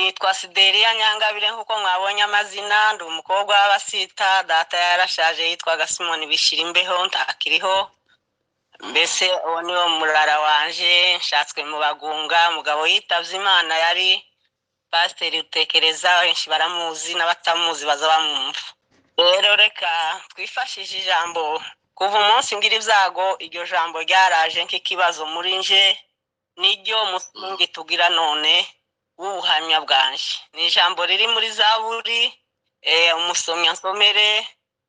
nitwa Sideria Nyangabire nkuko mwabonye amazina, ndi umukobwa w'abasita. Data yarashaje yitwaga Simoni Bishirimbeho, ntakiriho. Mbese uwo niwo murara wanje, nshatswe mu Bagunga. Mugabo yitavye Imana yari Pasiteri Utekereza, benshi baramuzi n'abatamuzi baza bamwumva. Rero reka twifashije ijambo. Kuva umunsi ngira ivyago, iryo jambo ryaraje nk'ikibazo muri nje, niryo musingi tugira none w'ubuhamya bwanje. Ni ijambo riri muri Zaburi, umusomya nsomere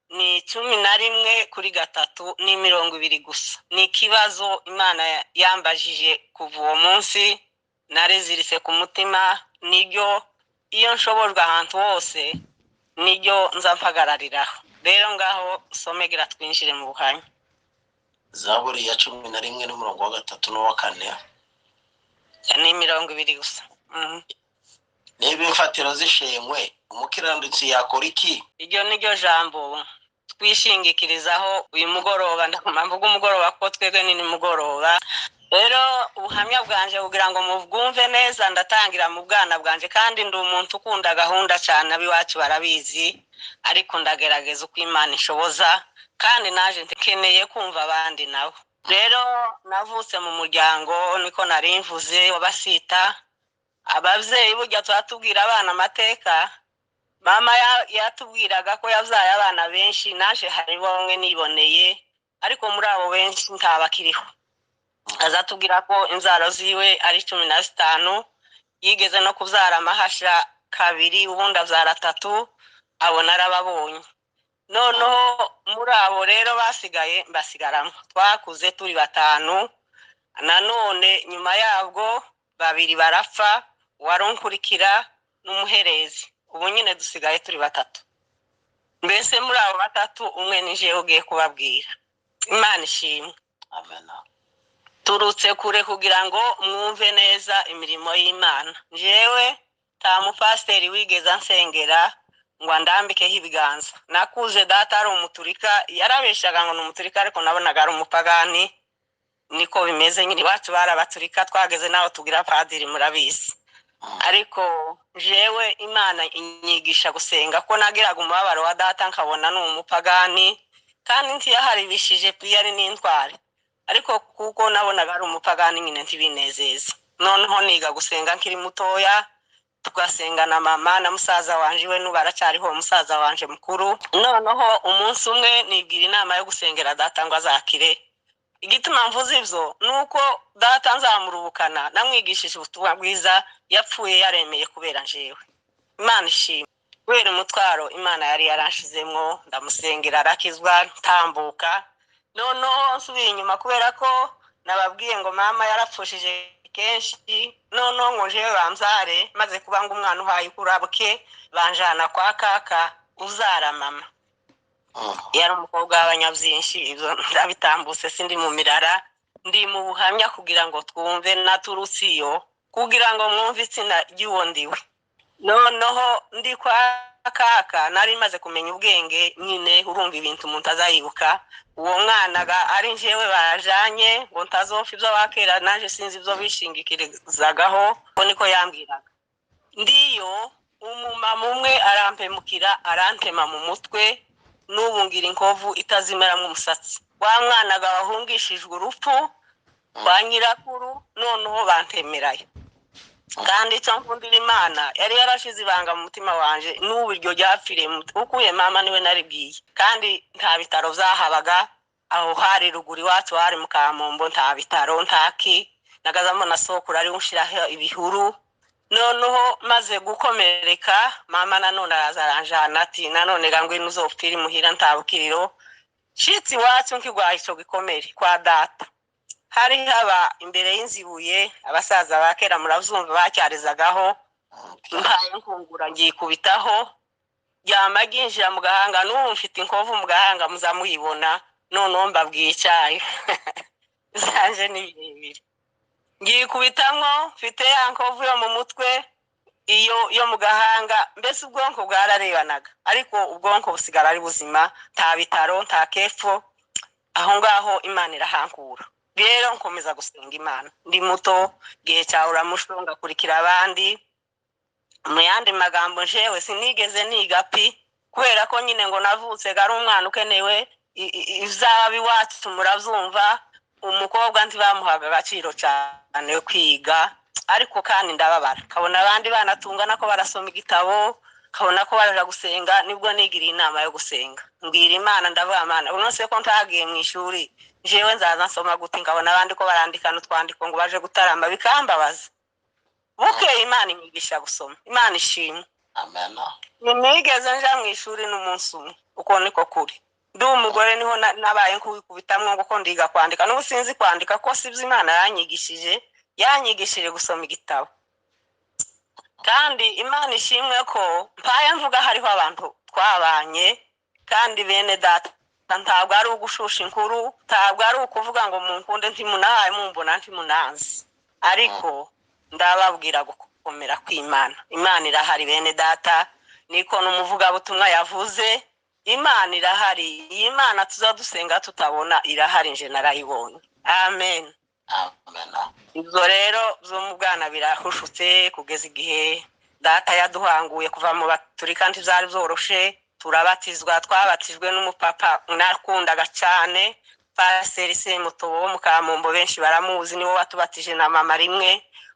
ni 11:3 ni 20 gusa. Ni ikibazo Imana yambajije kuva uwo munsi, narezirise ku mutima, niryo iyo nshobojwe ahantu hose niryo nza mpagarariraho. Rero ngaho somegera twinjire mu buhamya. Zaburi ya 11 n'umurongo wa 3 n'uwa 4. Ni 20 gusa. Niba imfatiro zishenywe, umukiranutsi yakora iki? Iryo niryo jambo twishingikirizaho uyu mugoroba. Ndakumva umugoroba ko twebwe ni mugoroba. Rero ubuhamya bwanje kugira ngo mubwumve neza, ndatangira mu bwana bwanje, kandi ndi umuntu ukunda gahunda cyane, abiwacu barabizi, ariko ndagerageza uko Imana ishoboza, kandi naje ntekeneye kumva abandi nabo. Rero navutse mu muryango, niko narimvuze, w'abasita. Abavyeyi burya twatubwira abana amateka. Mama yatubwiraga ko yavyaye abana benshi, naje hari bamwe niboneye, ariko muri abo benshi ntabakiriho. Azatubwira ko inzaro ziwe ari 15, yigeze no kuvyara amahasha 2, ubundi avyara 3, abo narababonye. Noneho muri abo rero basigaye mbasigaramo, twakuze turi 5. Nanone nyuma yabwo 2 barapfa, waronkurikira n'umuherezi. Ubu nyine dusigaye turi 3. Mbese muri abo 3 umwe nije ugiye kubabwira. Imana ishimwe. Amen. Turutse kure kugira ngo mwumve neza imirimo y'Imana. Jewe ta mupasiteri wigeze ansengera ngo ndambikeho ibiganza. Nakuze data ari umuturika, yarabeshaga ngo ni umuturika, ariko nabonaga ari umupagani. Niko bimeze nyine, iwacu barabaturika, twageze naho tugira padiri murabizi. Ariko jewe Imana inyigisha gusenga, ko nagiraga umubabaro wa data nkabona ni umupagani, kandi ntiyaharibishije yari n'intwari. Ariko kuko nabonaga ari umupagani nyine ntibinezeze. Noneho niga gusenga nkiri mutoya, tugasenga na mama na musaza wanje, we nubaracariho musaza wanje mukuru. Noneho umunsi umwe nibwira inama yo gusengera data ngo azakire. Igituma mvuze ivyo nuko data nzamurubukana, namwigishije ubutumwa bwiza, yapfuye yaremeye kubera njewe. Imana ishimwe. Kubera umutwaro Imana yari yaranshizemwo, ndamusengera arakizwa, ntambuka. Noneho nsubiye inyuma kubera ko nababwiye ngo mama yarapfushije kenshi. Noneho ngo jewe bamzare, maze kuba ngo umwana uhaye ukurabuke, banjana kwa kaka uzara mama. Yari umukobwa w'abanyavyinshi, ivyo ndabitambutse, sindi mu mirara, ndi mu buhamya kugira ngo twumve naturusiyo, kugira ngo mwumve itsina ry'uwo ndiwe. Noneho ndi kwa kaka nari maze kumenya ubwenge nyine, urumva ibintu umuntu azayibuka. Uwo mwana ari njewe bajanye ngo ntazopfa ivyo bakera, naje sinzi ivyo bishingikirizagaho, ko niko yambwiraga. Ndiyo umumama umwe arampemukira, arantema mu mutwe, n'ubu ngira inkovu itazimeramo umusatsi. Wa mwana wahungishijwe urupfu kwa nyirakuru, noneho bantemerayo. Kandi icyo nkundira Imana, yari yarashize ibanga mu mutima wanje, n'ubu iryo ryapfiriye mu mutima. Ukuye mama niwe naribwiye, kandi nta bitaro vyahabaga aho, hari ruguru iwacu hari mu Kamombo, nta bitaro ntaki. Nagazamo na sokuru ari unshiraho ibihuru. Noneho maze gukomereka, mama nanone araza aranjana ati nanone gangwe uzopfira imuhira ntabukiriro. Shitsi iwacu nkigwaye ico gikomere kwa data. Hari haba imbere y'inzibuye, abasaza bakera muravumva bacyarizagaho, mpaye nkungura ngikubitaho, ryamaginjira mu gahanga, n'ubu mfite inkovu mu gahanga muzamuyibona. Noneho mbabwiye icyayi zanje ni birebire. Ngikubitamwo, mfite ya nkovu yo mu mutwe, iyo yo mu gahanga. Mbese ubwonko bwararebanaga, ariko ubwonko busigara ari buzima, nta bitaro nta kefo. Aho ngaho Imana irahankura. Rero nkomeza gusenga Imana. Ndi muto, gihe cyawe uramushonga kurikira abandi. mu yandi magambo jewe sinigeze niga pi kubera ko nyine ngo navutse gari umwana ukenewe ivyaba iwacu muravyumva umukobwa ntibamuhaga agaciro cyane kwiga ariko kandi ndababara kabona abandi bana tungana ko barasoma igitabo kabona ko baraja gusenga nibwo nigiriye inama yo gusenga mbwira Imana ndavuga Mana unose ko ntagiye mu ishuri jewe nzaza nsoma gute ngabona abandi ko barandika n'utwandiko ngo baje gutaramba bikambabaza bukeye Imana inyigisha gusoma Imana ishimwe amen nigeze nja mu ishuri n'umunsi umwe uko niko kuri ndi umugore niho nabaye nkubikubitamwe ngo ko ndiga kwandika n'ubu sinzi kwandika ko sivyo Imana yanyigishije gusoma igitabo kandi Imana ishimwe ko mpaye mvuga hariho abantu twabanye kandi bene data ntabwo ari ugushusha inkuru ntabwo ari ukuvuga ngo munkunde ntimunahaye mumbona ntimunanzi ariko ndababwira gukomera kw'Imana Imana irahari bene data niko n'umuvuga butumwa yavuze Imana irahari iyi Imana tuzadusenga tutabona irahari nje narayibonye amen amen ibyo rero byo mu bwana birahushutse kugeza igihe data yaduhanguye kuva mu baturika ntizari byoroshe turabatizwa twabatijwe n'umupapa nakundaga cyane Pasiteri Semutobo wo mu Kamombo benshi baramuzi niwe watubatije na mama rimwe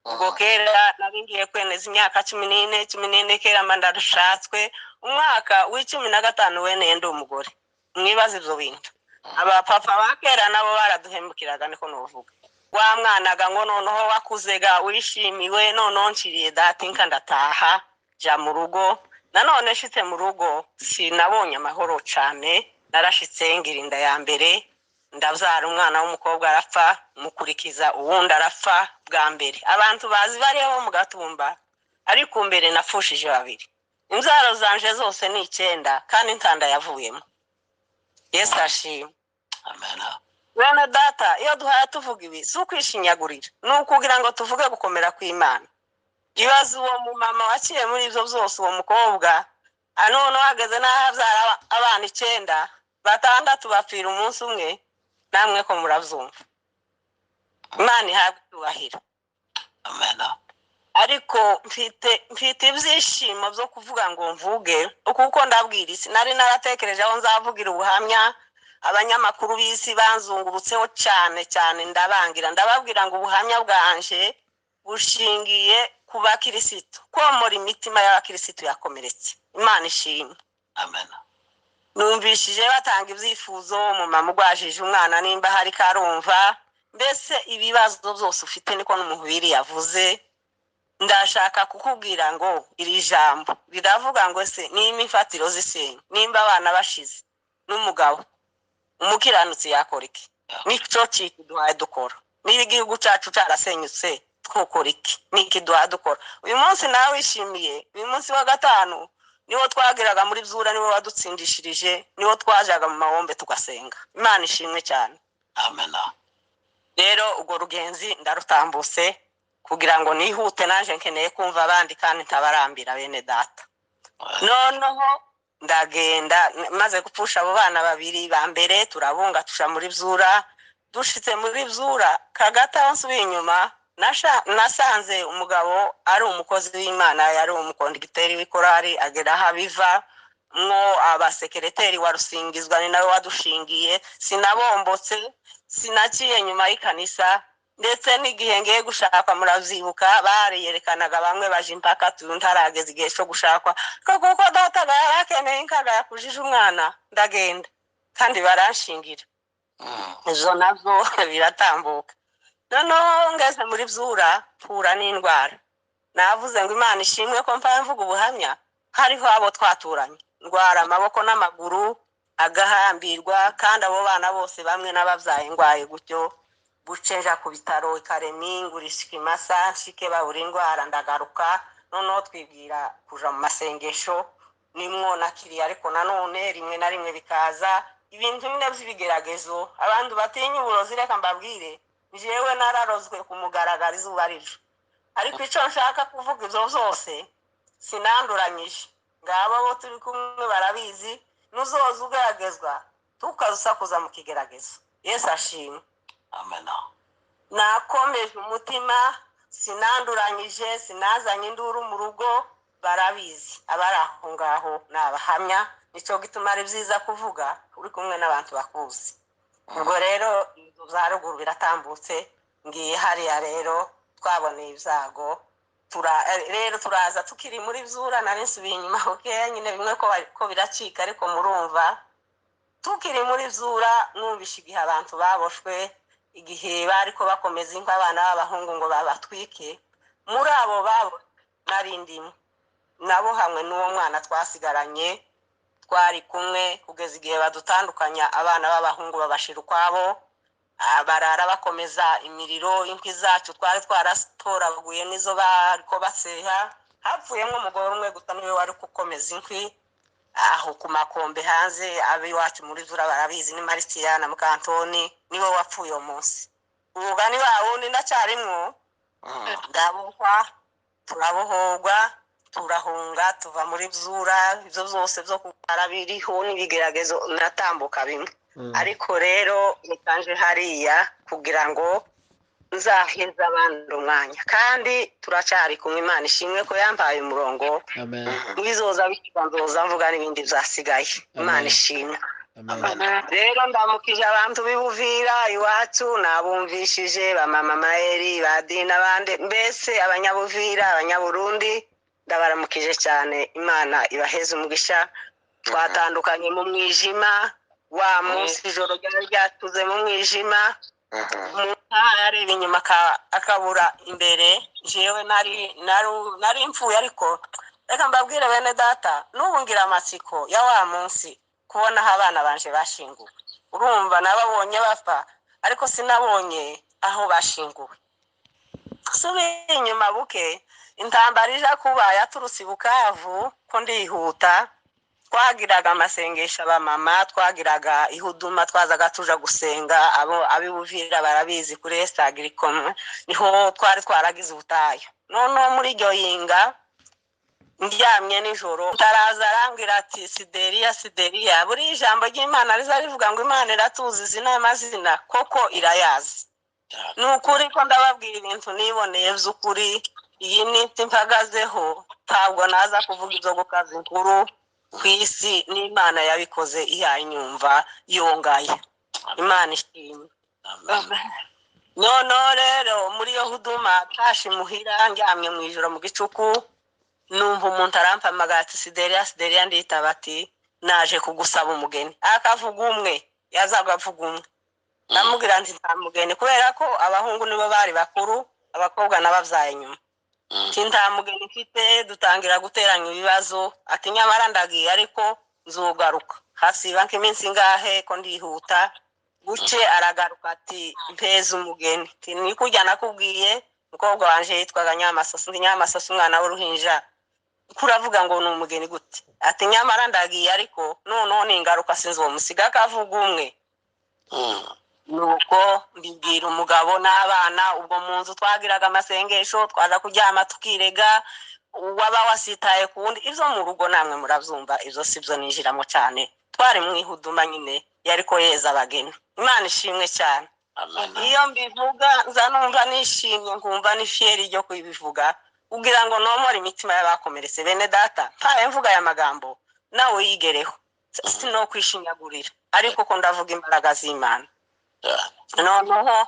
ubwo kera naringiye kweneza imyaka 14 kera mandarushatswe umwaka w'15 wene ndi umugore mwibaza ibyo bintu abapapa bakera nabo baraduhembukiraga niko novuga wa mwanaga ngo noneho wakuzega wishimiwe noneho nciriye data inka ndataha ja mu rugo nanone shite mu rugo sinabonye amahoro cyane narashitse ngirinda ya mbere ndavyara umwana w'umukobwa arapfa mukurikiza uwundi arapfa bwa mbere abantu bazi bariho mu Gatumba ariko mbere nafushije babiri imzaro zanje zose ni 9 kandi ntanda yavuyemo Yesu ashimwe amen bene data iyo duhaye tuvuga ibi si ukwishinyagurira ni ukugira ngo tuvuge gukomera kw'Imana ibaze uwo mu mama waciye muri ivyo byose uwo mukobwa none wageze n'ahavyara abana 9 batandatu bapfira umunsi umwe namwe ko muravyumva Imana ihabwe ubahira amen ariko mfite ibyishimo byo kuvuga ngo mvuge kuko ndabwira isi nari naratekereje aho nzavugira ubuhamya abanyamakuru b'isi banzungurutseho cyane ndababwira ngo ubuhamya bwanje bushingiye ku bakirisitu komora imitima y'abakirisitu yakomeretse Imana ishimwe amen numvishije batanga ibyifuzo mu mama ugwajije umwana nimba hari karumva mbese ibibazo byose ufite niko n'umuhubiri yavuze ndashaka kukubwira ngo iri jambo riravuga ngo se ni imifatiro z'isenyi nimba abana bashize n'umugabo umukiranutsi yakora iki nico kiduhaye dukora niba igihugu cyacu cyarasenyutse twokora iki niki duhaye dukora uyu munsi nawe wishimiye uyu munsi wa gatanu niwo twagiraga muri byura niwo wadutsindishirije niwo twajaga mu mahombe tugasenga Imana ishimwe cyane amen rero ubwo rugenzi ndarutambuse kugira ngo nihute naje nkeneye kumva abandi kandi ntabarambira bene data noneho ndagenda maze gupfusha abo bana babiri ba mbere turabunga tusha muri byura dushitse muri byura kagata nsubiye inyuma nasanze umugabo ari umukozi w'Imana yari umukonditeri w'ikorari agera habiva mwo abasekereteri wa Rusingizwa ni nawe wadushingiye sinabombotse sinaciye nyuma y'ikanisa ndetse n'igihe ngiye gushaka muravyibuka bariyerekanaga bamwe baje impaka tuntarageze igihe cyo gushakwa kuko data yarakeneye inkaga yakujije umwana ndagenda kandi baranshingira izo navyo biratambuka noneho ngeze muri byura pura n'indwara navuze ngo Imana ishimwe ko mpa mvuga ubuhamya hariho abo twaturanye ndwara amaboko n'amaguru agahambirwa kandi abo bana bose bamwe n'abavyaye ngwaye gutyo bucenja ku bitaro Karemi ngurishika Imasa nshike babura indwara ndagaruka noneho twibwira kuja mu masengesho nimwo nakiri ariko nanone rimwe na rimwe bikaza ibintu bine by'ibigeragezo abantu batinya uburozi reka mbabwire jewe nararozwe kumugaragara izuba rijo ariko ico nshaka kuvuga ivyo byose sinanduranyije ngabo bo turi kumwe barabizi nuzoza ugeragezwa tukazusakuza mu kigeragezo Yesu ashimwe amen nakomeje umutima sinanduranyije sinazanye induru mu rugo barabizi abari aho ngaho ni abahamya nicyo gituma ari byiza kuvuga uri kumwe n'abantu bakuzi ubwo rero za ruguru biratambutse ngiye hariya rero twaboneye ibyago rero turaza tukiri muri byura nari nsubiye inyuma bukeya nyine bimwe ko biracika ariko murumva tukiri muri byura mwumvishe igihe abantu baboshwe igihe bari ko bakomeza inka abana b'abahungu ngo babatwike muri abo babo narindimo nabo hamwe n'uwo mwana twasigaranye twari kumwe kugeza igihe badutandukanya abana b'abahungu babashira ukwabo barara bakomeza imiriro inkwi zacu twari twaratoraguye nizo bariko baseha hapfuyemo umugore umwe gusa niwe wari gukomeza inkwi aho ku makombe hanze abiwacu muri zura barabizi ni Maristiyana Mukantoni niwe wapfuye uwo munsi ubugani bawundi ndacyarimwo ndabuhwa turabohorwa turahunga tuva muri byura ibyo byose byo kugara biriho n'ibigeragezo natambuka bimwe ariko rero nikanje hariya kugira ngo nzaheza abandi umwanya kandi turacyari kumwe Imana ishimwe ko yampaye umurongo Amen. bizoza bikiganzoza mvuga n'ibindi byasigaye Imana ishimwe rero ndamukije abantu bibuvira iwacu nabumvishije ba mama Maeri badina abandi mbese abanyabuvira abanyaburundi ndabaramukije cyane Imana ibaheze umugisha twatandukanye mu mwijima wa munsi ijoro ryatuze mu mwijima areba inyuma akabura imbere jewe nari mfuye ariko reka mbabwire bene data n'ubu ngira amatsiko ya wa munsi kubona aho abana banje bashinguwe urumva nababonye bapfa ariko sinabonye aho bashinguwe subiye inyuma buke intambara ija kuba yaturutse i Bukavu ko ndihuta twagiraga amasengesho abamama twagiraga ihuduma twazaga tuja gusenga abo abibuvira barabizi kuri Estagiricom niho twari twaragize ubutayo noneho muri iryo yinga ndyamye nijoro taraza arambwira ati Sideriya buri ijambo ry'Imana riza rivuga ngo Imana iratuzi izina y'amazina koko irayazi ni ukuri ko ndababwira ibintu niboneye by'ukuri iyi niti mpagazeho ntabwo naza kuvuga ibyo gukaza inkuru ku isi n'Imana yabikoze ihanyumva yongaye Imana ishimwe noneho rero muri yo huduma tashi muhira ndyamye mu ijoro mu gicuku numva umuntu arampamagara ati Sideriya nditaba ati naje kugusaba umugeni akavuga umwe yazaga avuga umwe ndamubwira nti nta mugeni kubera ko abahungu nibo bari bakuru abakobwa nabavyaye nyuma nta mugeni mfite dutangira guteranya ibibazo ati nyamara ndagiye ariko nzogaruka hasiba nk'iminsi ngahe ko ndihuta guce aragaruka ati mpeza umugeni ni kujya nakubwiye umukobwa wanje yitwaga Nyamasoso umwana w'uruhinja kuravuga ngo ni umugeni gute ati nyamara ndagiye ariko noneho ningaruka sinzomusiga akavuga umwe nuko mbibwira umugabo n'abana ubwo mu nzu twagiraga amasengesho twaza kuryama tukirega waba wasitaye ku wundi ibyo mu rugo namwe murabyumva ibyo sibyo ninjiramo cyane twari mu ihuduma nyine yariko yeza abageni Imana ishimwe cyane iyo mbivuga nza numva nishimye nkumva n'ishyeri ryo kubivuga kugira ngo nomore imitima y'abakomeretse bene data mpaye mvuga aya magambo nawe yigereho sino kwishinyagurira ariko ko ndavuga imbaraga z'Imana noneho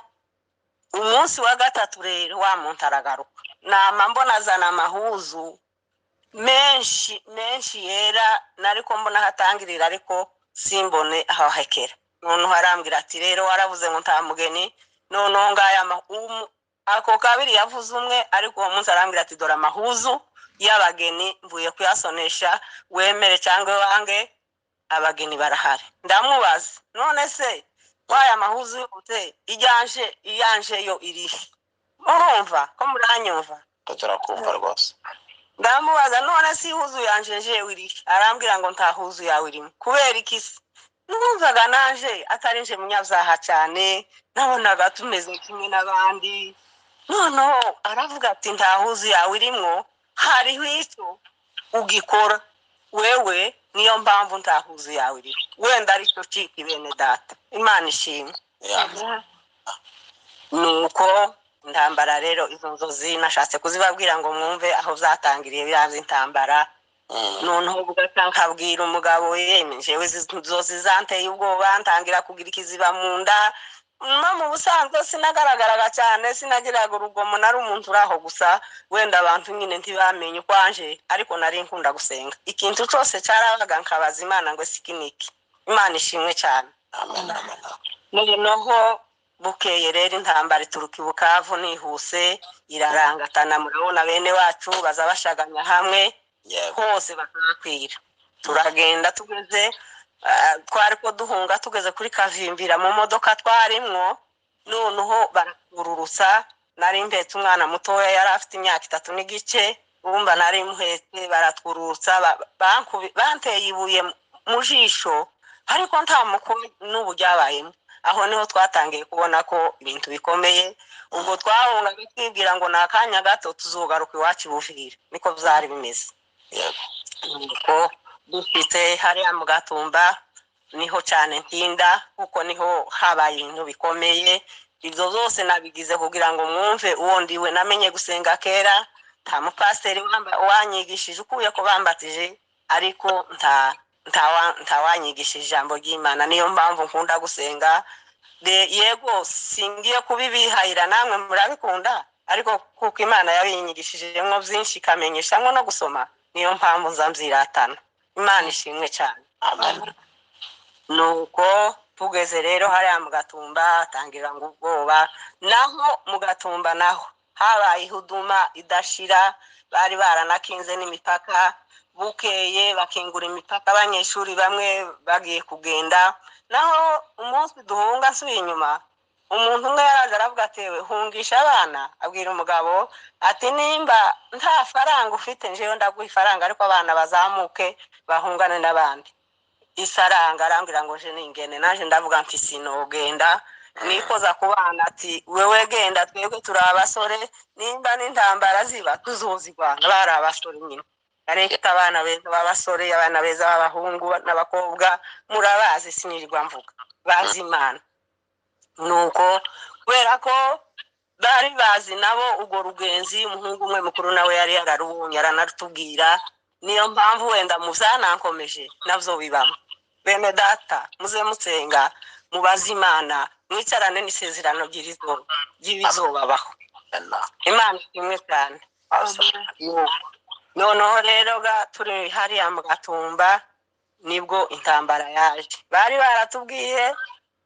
umunsi wa gatatu rero wa muntu aragaruka nama mbona azana amahuzu menshi yera nariko mbona hatangirira ariko simbone aho hekera noneho arambwira ati rero waravuze ngo nta mugeni noneho ngaya ako kabiri yavuze umwe ariko uwo munsi arambwira ati dore amahuzu y'abageni mvuye kuyasonesha wemere cyangwa wange abageni barahari ndamubaza none se waya mahuzu yose iyanje yo irihe urumva ko muranyumva turakumva rwose ndamubaza none si huzu yanje jewe irihe arambwira ngo nta huzu yawe irimo kubera ikisi numvaga naje atari nje munyabyaha cyane nabonaga tumeze kimwe n'abandi noneho aravuga ati nta huzu yawe irimo hariho icyo ugikora wewe niyo mpamvu nta huzu yawe iriho wenda aricyo ciki bene data Imana ishimwe nuko intambara rero izo nzozi nashatse kuzibabwira ngo mwumve aho zatangiriye biraza intambara. Noneho bugata nkabwira umugabo yemwe jewe izi nzozi zanteye ubwoba ntangira kugira ikiziba mu nda. No mu busanzwe sinagaragaraga cyane, sinagiraga urugomo, nari umuntu uraho gusa wenda abantu nyine ntibamenye ukwanje, ariko nari nkunda gusenga. Ikintu cyose cyarabaga nkabaza Imana ngo sikiniki. Imana ishimwe cyane. Amen. Amen. Noneho bukeye rero intambara ituruka i Bukavu nihuse irarangatana, murabona bene wacu baza bashaganya hamwe Yego. hose bakakwira. Turagenda tugeze twari ko duhunga tugeze kuri Kavimbira mu modoka twarimwo. Noneho barakururutsa, nari mbetse umwana mutoya yari afite imyaka 3 n'igice, urumva nari muhetse. Baratwururutsa banteye ibuye mu jisho, ariko nta mukuru n'ubu byabayemo. Aho niho twatangiye kubona ko ibintu bikomeye. Ubwo twahunga twibwira ngo nakanya gato tuzogaruka iwacu Buvira, niko byari bimeze. Yego. Nuko dufite hariya mu Gatumba niho cyane ntinda, kuko niho habaye ibintu bikomeye. Ibyo byose nabigize kugira ngo mwumve uwo ndiwe. Namenye gusenga kera, nta mupasiteri wanyigishije ukuye ko bambatije, ariko ntawanyigishije ijambo ry'Imana. Niyo mpamvu nkunda gusenga. Yego singiye kubibihayira, namwe murabikunda, ariko kuko Imana yabinyigishijemo byinshi ikamenyeshamwo no gusoma, niyo mpamvu nzamziratana. Imana ishimwe cyane. Amen. Nuko tugeze rero hariya mu Gatumba tangira ngo ubwoba. Naho mu Gatumba naho habaye ihuduma idashira, bari baranakinze n'imipaka. Bukeye bakingura imipaka, abanyeshuri bamwe bagiye kugenda. Naho umunsi duhunga nsubiye inyuma, umuntu umwe yaraje aravuga ati hungisha abana. Abwira umugabo ati nimba nta faranga ufite njewe ndaguha ifaranga, ariko abana bazamuke bahungane n'abandi. Isaranga arambwira ngo je ningene, naje ndavuga nti sinogenda. Nikoza kubana ati wewe genda, twebwe turi abasore, nimba n'intambara ziba tuzozigwana. Bari abasore nyine, ariko abana beza b'abasore, abana beza b'abahungu n'abakobwa murabazi, sinirirwa mvuga, bazi Imana. Nuko kubera ko bari bazi nabo ubwo rugenzi, umuhungu umwe mukuru nawe yari yararubonye aranatubwira. Niyo mpamvu wenda muzanankomeje navyo bibamo. Bene data muze musenga, mubaze Imana, mwicarane n'isezerano ry'ibizobabaho. Imana imwe cyane. Noneho rero turi hariya mu Gatumba nibwo intambara yaje. Bari baratubwiye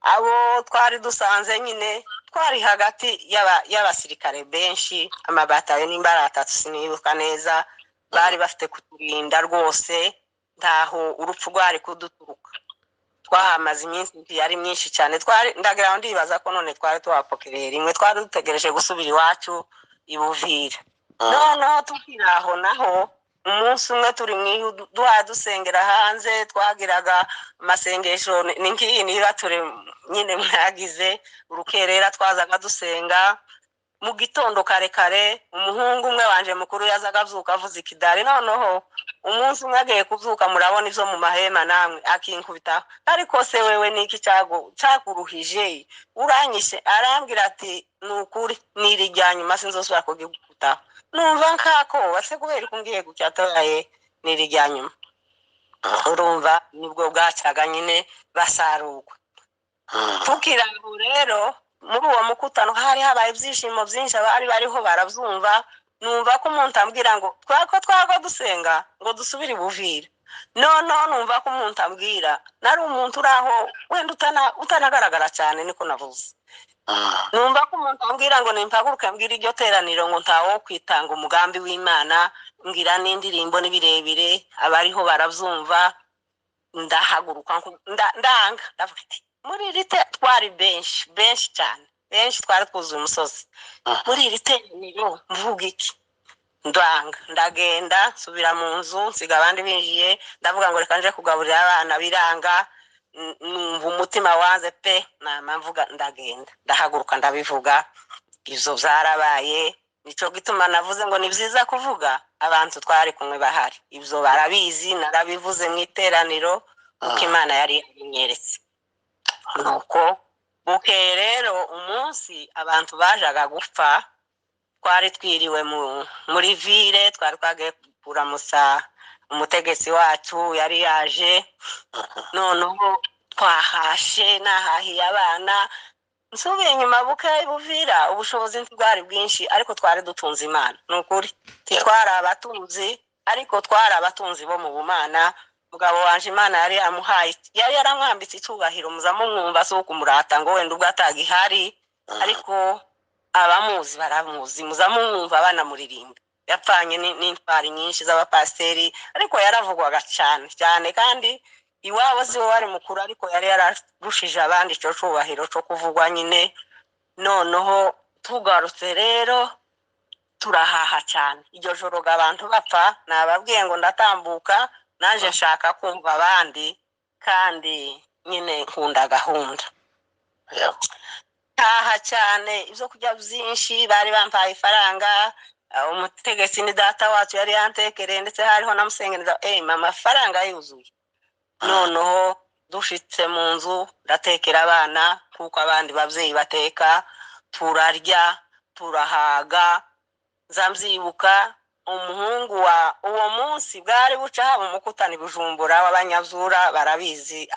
abo twari dusanze nyine, twari hagati y'abasirikare benshi, amabatayo n'imbara 3 sinibuka neza. Bari bafite kuturinda rwose, ntaho urupfu rwari kuduturuka. Twahamaze iminsi yari myinshi cyane. Ndagira ndibaza ko none twari twapokereye rimwe, twari dutegereje gusubira iwacu i Buvira. Noneho tukiraho naho umunsi umwe turi dusengera hanze, twagiraga amasengesho n'ingiyi niba turi nyine mwagize urukerera, twazaga dusenga mu gitondo kare kare. Umuhungu umwe wanje mukuru yazaga avyuka avuza ikidari. Noneho umunsi umwe agiye kuvyuka, murabona ivyo mu mahema namwe, akinkubita ariko se wewe niki cyaguruhije uranyishe? Arambwira ati nukuri nirijyanyuma sinzosubira kugikuta. Numva nkako wase kubera kungiye gucyatoraye nirijyanyuma. Urumva nibwo bwacaga nyine basarugwa. Tukiraho rero muri uwo mukutano hari habaye ibyishimo byinshi, abari bariho baravyumva. Numva ko umuntu ambwira ngo twako dusenga ngo dusubire Buvira. Noneho numva ko umuntu ambwira, nari umuntu uraho wenda utanagaragara cyane, niko navuze. Numva ko umuntu ambwira ngo nimpaguruke mbwira iryo teraniro ngo ntawo kwitanga umugambi w'Imana, ngira n'indirimbo n'ibirebire, abariho baravyumva. Ndahaguruka ndanga ndavuga ati muri rite twari benshi cyane, benshi twari twuzuye umusozi. Muri iri teraniro mvuga iki? Ndagenda nsubira mu nzu, nsiga abandi binjiye. Ndavuga ngo reka nje kugaburira abana, biranga. Numva umutima wanze pe, nama mvuga ndagenda. Ndahaguruka ndabivuga. Ivyo byarabaye, nico gituma navuze ngo ni byiza kuvuga abantu twari kumwe bahari. Ivyo barabizi, narabivuze mu iteraniro uko Imana yari yanyeretse. Nuko bukeye rero umunsi abantu bajaga gupfa twari twiriwe muri ville twari twagiye kuramusa umutegetsi wacu yari yaje noneho twahashe nahahiye abana nsubiye inyuma bukeye buvira ubushobozi ntibwari bwinshi ariko twari dutunze imana ni ukuri twari abatunzi ariko twari abatunzi bo mu bumana mugabo wanje imana yari yamuhaye yari yaramwambitse icyubahiro muzamumwumva si ukumurata ngo wenda ubwo atagihari ariko abamuzi baramuzi muzamumwumva banamuririmba yapfanye n'intwari nyinshi z'abapasiteri ariko yaravugwaga cyane cyane kandi iwabo si we wari mukuru ariko yari yararushije abandi icyo cyubahiro cyo kuvugwa nyine noneho tugarutse rero turahaha cyane iryo joro abantu bapfa nababwiye ngo ndatambuka naje nshaka kumva abandi kandi nyine nkunda gahunda taha cyane ibyo kurya byinshi bari bampaye ifaranga umutegetsi ni data wacu yari yantekereye ndetse hariho na musengereza amafaranga yuzuye noneho dushitse mu nzu ndatekera abana kuko abandi babyeyi bateka turarya turahaga nzamzibuka umuhungu wa uwo munsi bwari buca haba umukutani Bujumbura w'abanyazura barabizi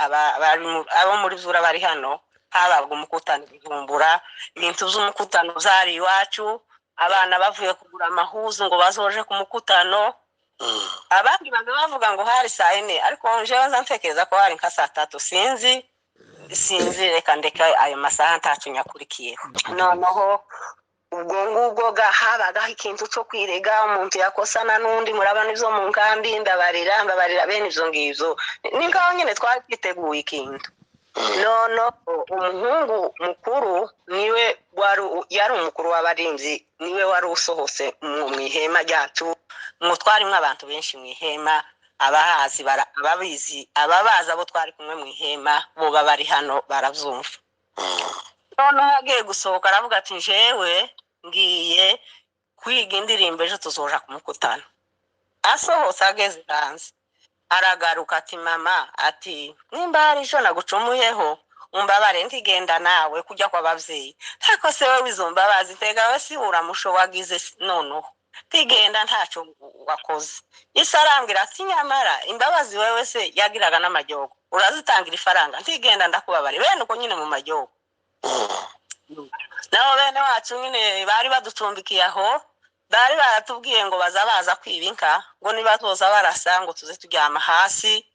abo muri zura bari hano habaga umukutani Bujumbura ibintu by'umukutano byari iwacu abana bavuye kugura amahuzu ngo bazoje ku mukutano abandi bavuga ngo hari saa 4 ariko jewe ntekereza ko hari nka saa 3 sinzi reka ndeka ayo masaha ntacu nyakurikiyeho noneho ubwo ngubwo habaga ikintu cyo kwirega umuntu yakosana n'undi murabana ivyo mu nkambi mbabarira bene ivyo ngivyo ningaho nyine twari twiteguye ikintu no umuhungu mukuru niwe yari umukuru w'abarinzi niwe wari usohose mu ihema ryacu mutwarimwe abantu benshi mu ihema abahazi ababizi ababaza abo twari kumwe mu ihema bo bari hano baravyumva noneho agiye gusohoka aravuga ati jewe ngiye kwiga indirimbo ejo tuzoja ku mukutano asohotse ageze hanze aragaruka ati mama ati nimba hari ijo nagucumuyeho umbabare ntigenda nawe kujya kw'abavyeyi ariko se we wizombabazi tega we si uramusho wagize noneho tigenda ntaco wakoze isarambira ati nyamara imbabazi wewe se yagiraga n'amajyogo urazitangira ifaranga ntigenda ndakubabare bene uko nyine mu majyogo nabo bene wacu nyine bari baducumbikiye aho bari baratubwiye ngo baza kwiba inka ngo nibazoza barasa ngo tuze turyama hasi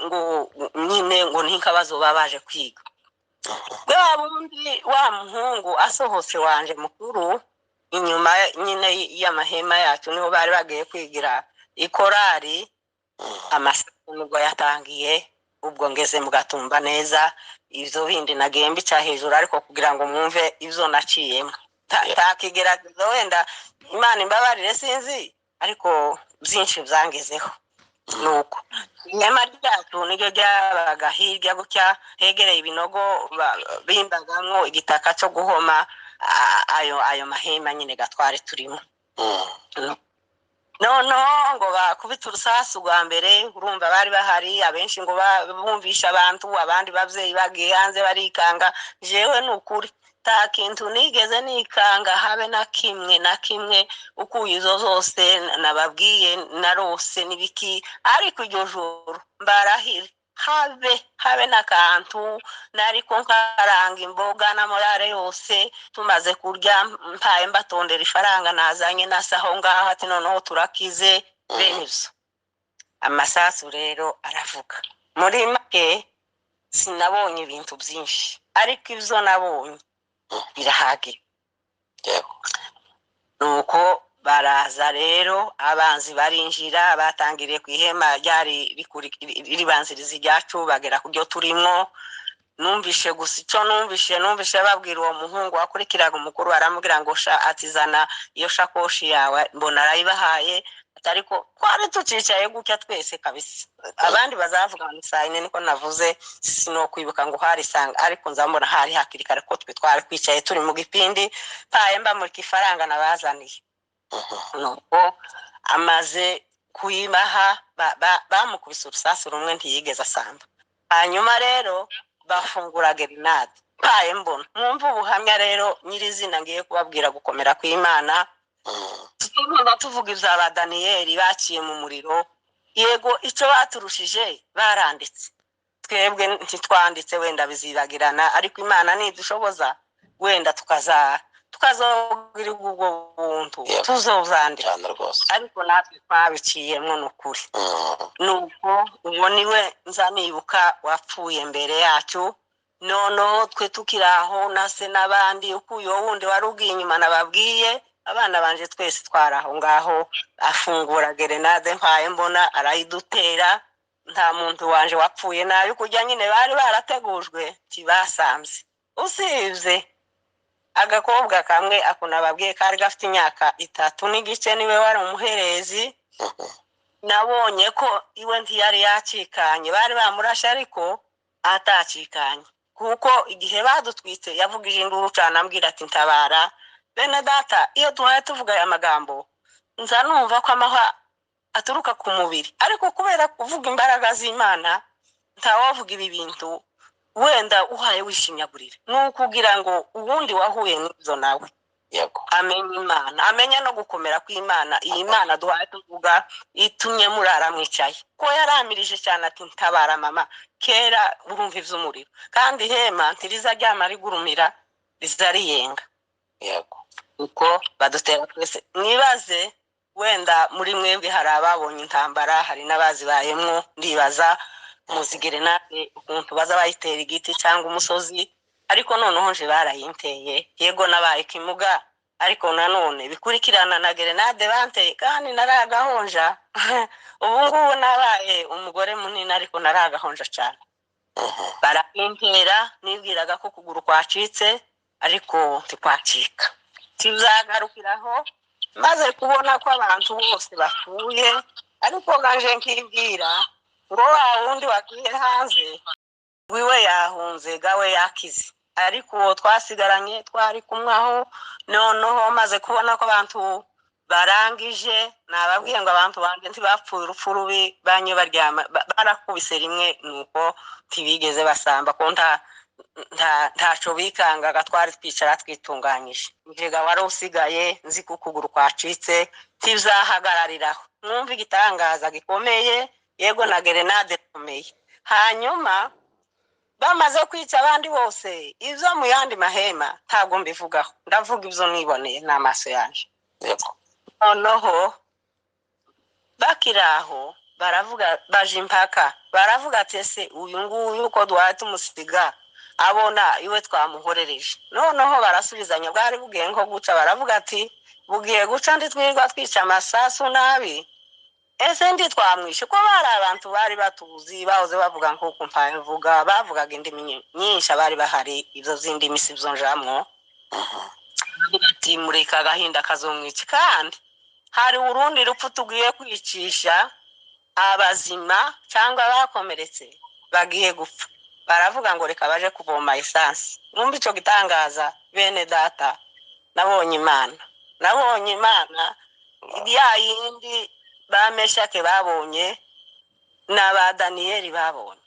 ngo nyine ngo n'inka bazoba baje kwiga bwa bundi wa muhungu asohotse wanje mukuru inyuma nyine y'amahema yacu niho bari bagiye kwigira ikorari amasaku nubwo yatangiye ubwo ngeze mu Gatumba neza ivyo bindi nagiye mbica hejuru ariko kugira ngo mwumve ivyo naciyemo takigeragezo wenda Imana imbabarire sinzi ariko byinshi byangezeho nuko ihema ryacu niryo ryabaga hirya gutya hegereye ibinogo bimbagamwo igitaka cyo guhoma ayo mahema nyine gatware turimo no ngo bakubita urusasu rwa mbere urumva bari bahari abenshi ngo bumvisha abantu abandi bavyeyi bagiye hanze barikanga jewe nukuri ta kintu nigeze nikanga habe na kimwe ukuye izo zose nababwiye narose nibiki ariko iryo joro mbarahire habe n'akantu nariko nkaranga imboga na morale yose tumaze kurya mpaye mbatondera ifaranga nazanye nasaho ngaho ati noneho turakize bene ivyo amasasu rero aravuga muri make sinabonye ibintu byinshi ariko ivyo nabonye birahagije nuko baraza rero abanzi barinjira batangiriye ku ihema ryari ribanziriza iryacu bagera ku byo turimo numvishe gusa icyo numvishe babwira uwo muhungu wakurikiraga umukuru aramubwira ngo atizana iyo shakoshi yawe mbona arayibahaye ariko twari tucicaye gutya twese kabisa abandi bazavuga ngo saa 4 niko navuze sinokwibuka ngo hari sanga ariko nzamura hari hakiri kare ko twe twari kwicaye turi mu gipindi paye mba muri kifaranga nabazaniye nuko amaze kuyimaha bamukubise urusasu rumwe ntiyigeze asamba hanyuma rero bafungura grenade mpaye mbona mwumva ubuhamya rero nyirizina ngiye kubabwira gukomera kw'Imana. Tuba tuvuga ibya ba Daniyeli baciye mu muriro, yego icyo baturushije baranditse, twebwe ntitwanditse wenda bizibagirana, ariko Imana nidushoboza wenda tukazogira ubwo buntu tuzovandika, ariko natwe twabiciyemo n'ukuri. Nuko uwo niwe nza nibuka wapfuye mbere yacu, noneho twe tukiraho na se n'abandi, uko uyo wundi wari ugiye inyuma nababwiye, abana banje twese twaraho ngaho, afungura gerenade mpaye mbona arayidutera. Nta muntu wanje wapfuye nabi, kujya nyine bari barategujwe tibasamze, usibye agakobwa kamwe ako nababwiye kari gafite imyaka 3 n'igice, niwe wari umuherezi. Nabonye ko iwe ntiyari yacikanye, bari bamurashe ariko atacikanye, kuko igihe badutwitse yavugije induru cyane ambwira ati ntabara bene data. Iyo tuhaye tuvuga aya magambo nza numva ko amahwa aturuka ku mubiri, ariko kubera kuvuga imbaraga z'Imana ntawavuga ibi bintu wenda uhaye wishinyagurira, nukugira ngo ubundi wahuye n'ibyo nawe amenye Imana, amenye no gukomera kw'Imana. Iyi Mana duhaye tuvuga itumye murara mwicaye, ko yaramirije cyane ati ntabara mama. Kera urumva ivy'umuriro, kandi hema ntiriza ryama rigurumira, rizariyenga. Uko badutera twese. Mwibaze wenda muri mwebwe hari ababonye intambara, hari n'abazibayemwo, ndibaza muzigere nawe ukuntu baza bayitera igiti cyangwa umusozi, ariko noneho nje barayinteye. Yego nabaye kimuga, ariko nanone bikurikirana na gerenade banteye, kandi naragahonja. Ubu ngubu nabaye umugore munini, ariko naragahonja cyane. Barantera nibwiraga ko kuguru kwacitse, ariko ntikwacika. Tuzagarukiraho maze kubona ko abantu bose bapfuye, ariko ganje nkibwira ngo wa wundi wagiye hanze wiwe yahunze gawe yakize, ariko uwo twasigaranye twari kumwaho. Noneho maze kubona ko abantu barangije, nababwiye ngo abantu banje ntibapfuye urupfu rubi, banye baryama barakubise rimwe, nuko tibigeze basamba ko ntaco bikangaga, twari twicara twitunganyije. Njega wari usigaye nzi ko ukuguru kwacitse tizahagarariraho. Mwumva igitangaza gikomeye, yego na gerenade ikomeye. Hanyuma bamaze kwica abandi bose, ivyo mu yandi mahema ntabwo mbivugaho, ndavuga ivyo niboneye n'amaso yanje. Noneho bakiraho baravuga, baje impaka, baravuga ati ese uyu nguyu uko duhaye tumusiga abona iwe twamuhorereje. Noneho barasubizanya, bwari bugiye nko guca, baravuga ati bugiye guca nditwirirwa twica amasasu nabi, ese ndi twamwishe ko bari abantu bari batuzi, bahoze bavuga nk'uko mpaye mvuga, bavugaga indimi nyinshi abari bahari, ibyo zindi misi byo njamwo. Ati mureka agahinda kazomwica, kandi hari urundi rupfu tugiye kwicisha abazima cyangwa abakomeretse bagiye gupfa. Baravuga ngo reka baje kuvoma esansi. Numva ico gitangaza bene data, nabonye Imana ya yindi ba Meshake babonye n'aba Daniyeli babonye.